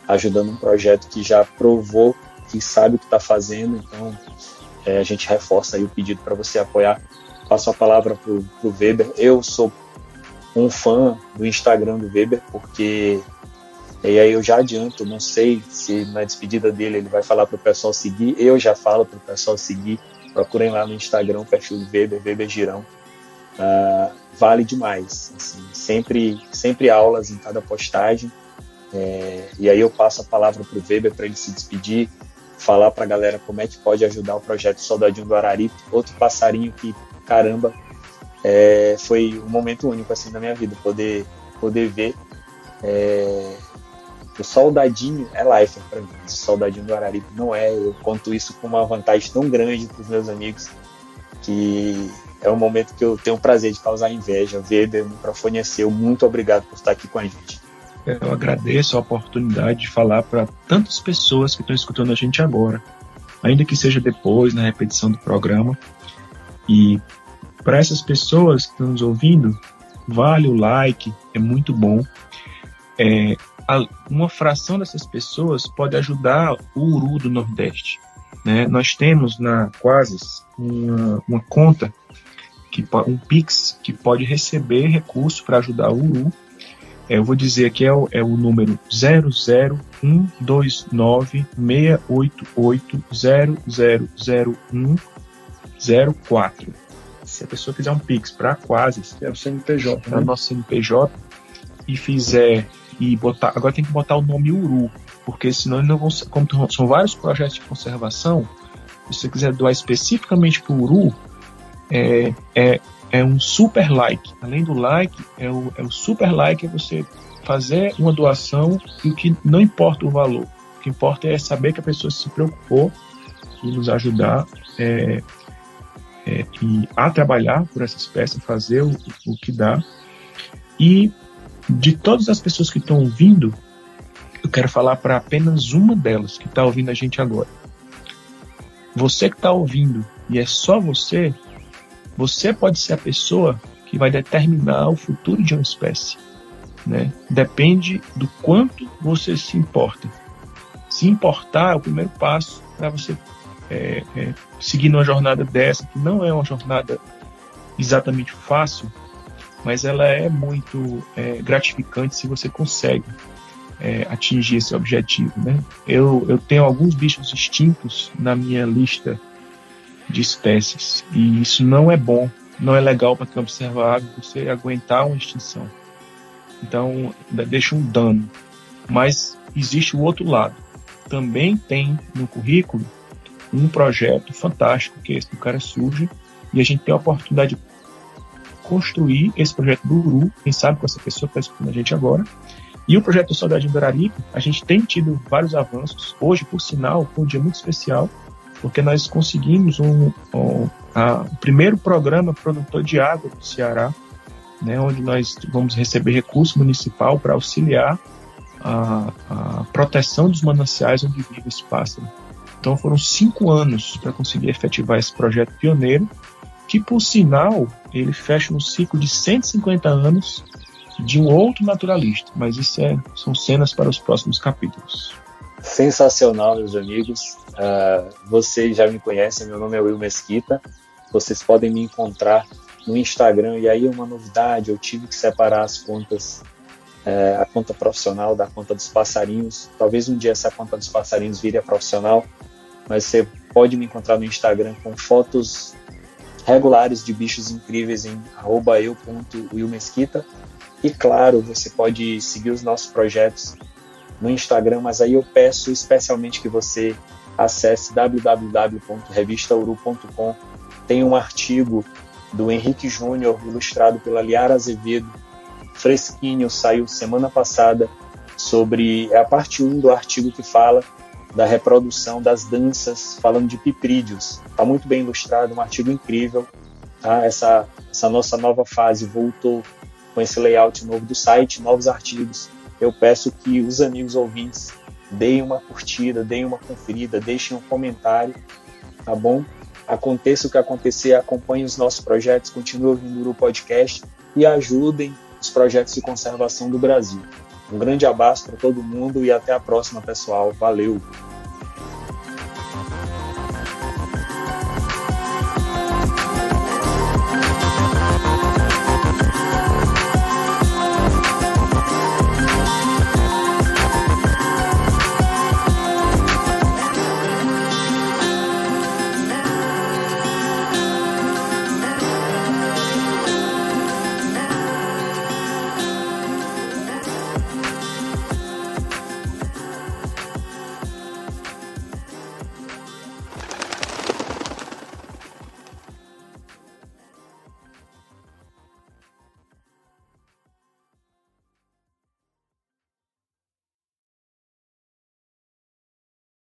ajudando um projeto que já provou que sabe o que está fazendo. Então a gente reforça aí o pedido para você apoiar. Passo a palavra para o Weber. Eu sou um fã do Instagram do Weber, porque e aí eu já adianto, não sei se na despedida dele ele vai falar para o pessoal seguir, eu já falo para o pessoal seguir, procurem lá no Instagram o perfil do Weber Girão. Vale demais, assim, sempre aulas em cada postagem. E aí eu passo a palavra para o Weber para ele se despedir, falar para a galera como é que pode ajudar o projeto Soldadinho do Araripe, outro passarinho que, caramba, foi um momento único assim na minha vida, poder ver. O Soldadinho é life para mim, o Soldadinho do Araripe não é. Eu conto isso com uma vantagem tão grande para os meus amigos, que é um momento que eu tenho o prazer de causar inveja. Weber, o microfone é seu, muito obrigado por estar aqui com a gente. Eu agradeço a oportunidade de falar para tantas pessoas que estão escutando a gente agora, ainda que seja depois, na repetição do programa. E para essas pessoas que estão nos ouvindo, vale o like, é muito bom. Uma fração dessas pessoas pode ajudar o Uru do Nordeste, né? Nós temos na Quasis uma conta, um Pix, que pode receber recurso para ajudar o Uru. Eu vou dizer aqui é o número 0012988000104. Se a pessoa fizer um Pix para a Quasis, é o CNPJ, né? É o nosso CNPJ, e fizer agora tem que botar o nome Uru, porque senão não vão, como são vários projetos de conservação, se você quiser doar especificamente para o Uru, é um super like. Além do like, o super like é você fazer uma doação, e o que não importa o valor, o que importa é saber que a pessoa se preocupou em nos ajudar a trabalhar por essa espécie, fazer o que dá. E de todas as pessoas que estão ouvindo, eu quero falar para apenas uma delas que está ouvindo a gente agora. Você que está ouvindo, e é só você pode ser a pessoa que vai determinar o futuro de uma espécie, né? Depende do quanto você se importa. Se importar é o primeiro passo para você seguir numa jornada dessa, que não é uma jornada exatamente fácil, mas ela é muito gratificante se você consegue atingir esse objetivo, né? Eu tenho alguns bichos extintos na minha lista de espécies, e isso não é bom, não é legal para quem observa a ave você aguentar uma extinção. Então deixa um dano. Mas existe o outro lado. Também tem no currículo um projeto fantástico, que é esse do Cara Surge, e a gente tem a oportunidade de construir esse projeto do Uru, quem sabe com essa pessoa que está escutando a gente agora. E o projeto do Soldadinho do Araripe, a gente tem tido vários avanços. Hoje, por sinal, foi um dia muito especial, porque nós conseguimos o primeiro programa produtor de água do Ceará, né, onde nós vamos receber recurso municipal para auxiliar a proteção dos mananciais onde vive esse pássaro. Então foram 5 anos para conseguir efetivar esse projeto pioneiro, que por sinal ele fecha um ciclo de 150 anos de um outro naturalista, mas isso são cenas para os próximos capítulos. Sensacional, meus amigos. Vocês já me conhecem, meu nome é Will Mesquita. Vocês podem me encontrar no Instagram, e aí é uma novidade, eu tive que separar as contas, a conta profissional da conta dos passarinhos. Talvez um dia essa conta dos passarinhos vire a profissional, mas você pode me encontrar no Instagram com fotos regulares de bichos incríveis em @eu.willmesquita. E claro, você pode seguir os nossos projetos no Instagram, mas aí eu peço especialmente que você acesse www.revistauru.com. Tem um artigo do Henrique Júnior, ilustrado pela Liara Azevedo, fresquinho, saiu semana passada, sobre a parte 1 do artigo que fala da reprodução das danças, falando de piprídeos. Está muito bem ilustrado, um artigo incrível. Tá? Essa nossa nova fase voltou com esse layout novo do site, novos artigos. Eu peço que os amigos ouvintes deem uma curtida, deem uma conferida, deixem um comentário, tá bom? Aconteça o que acontecer, acompanhem os nossos projetos, continuem ouvindo o Uru Podcast e ajudem os projetos de conservação do Brasil. Um grande abraço para todo mundo e até a próxima, pessoal. Valeu!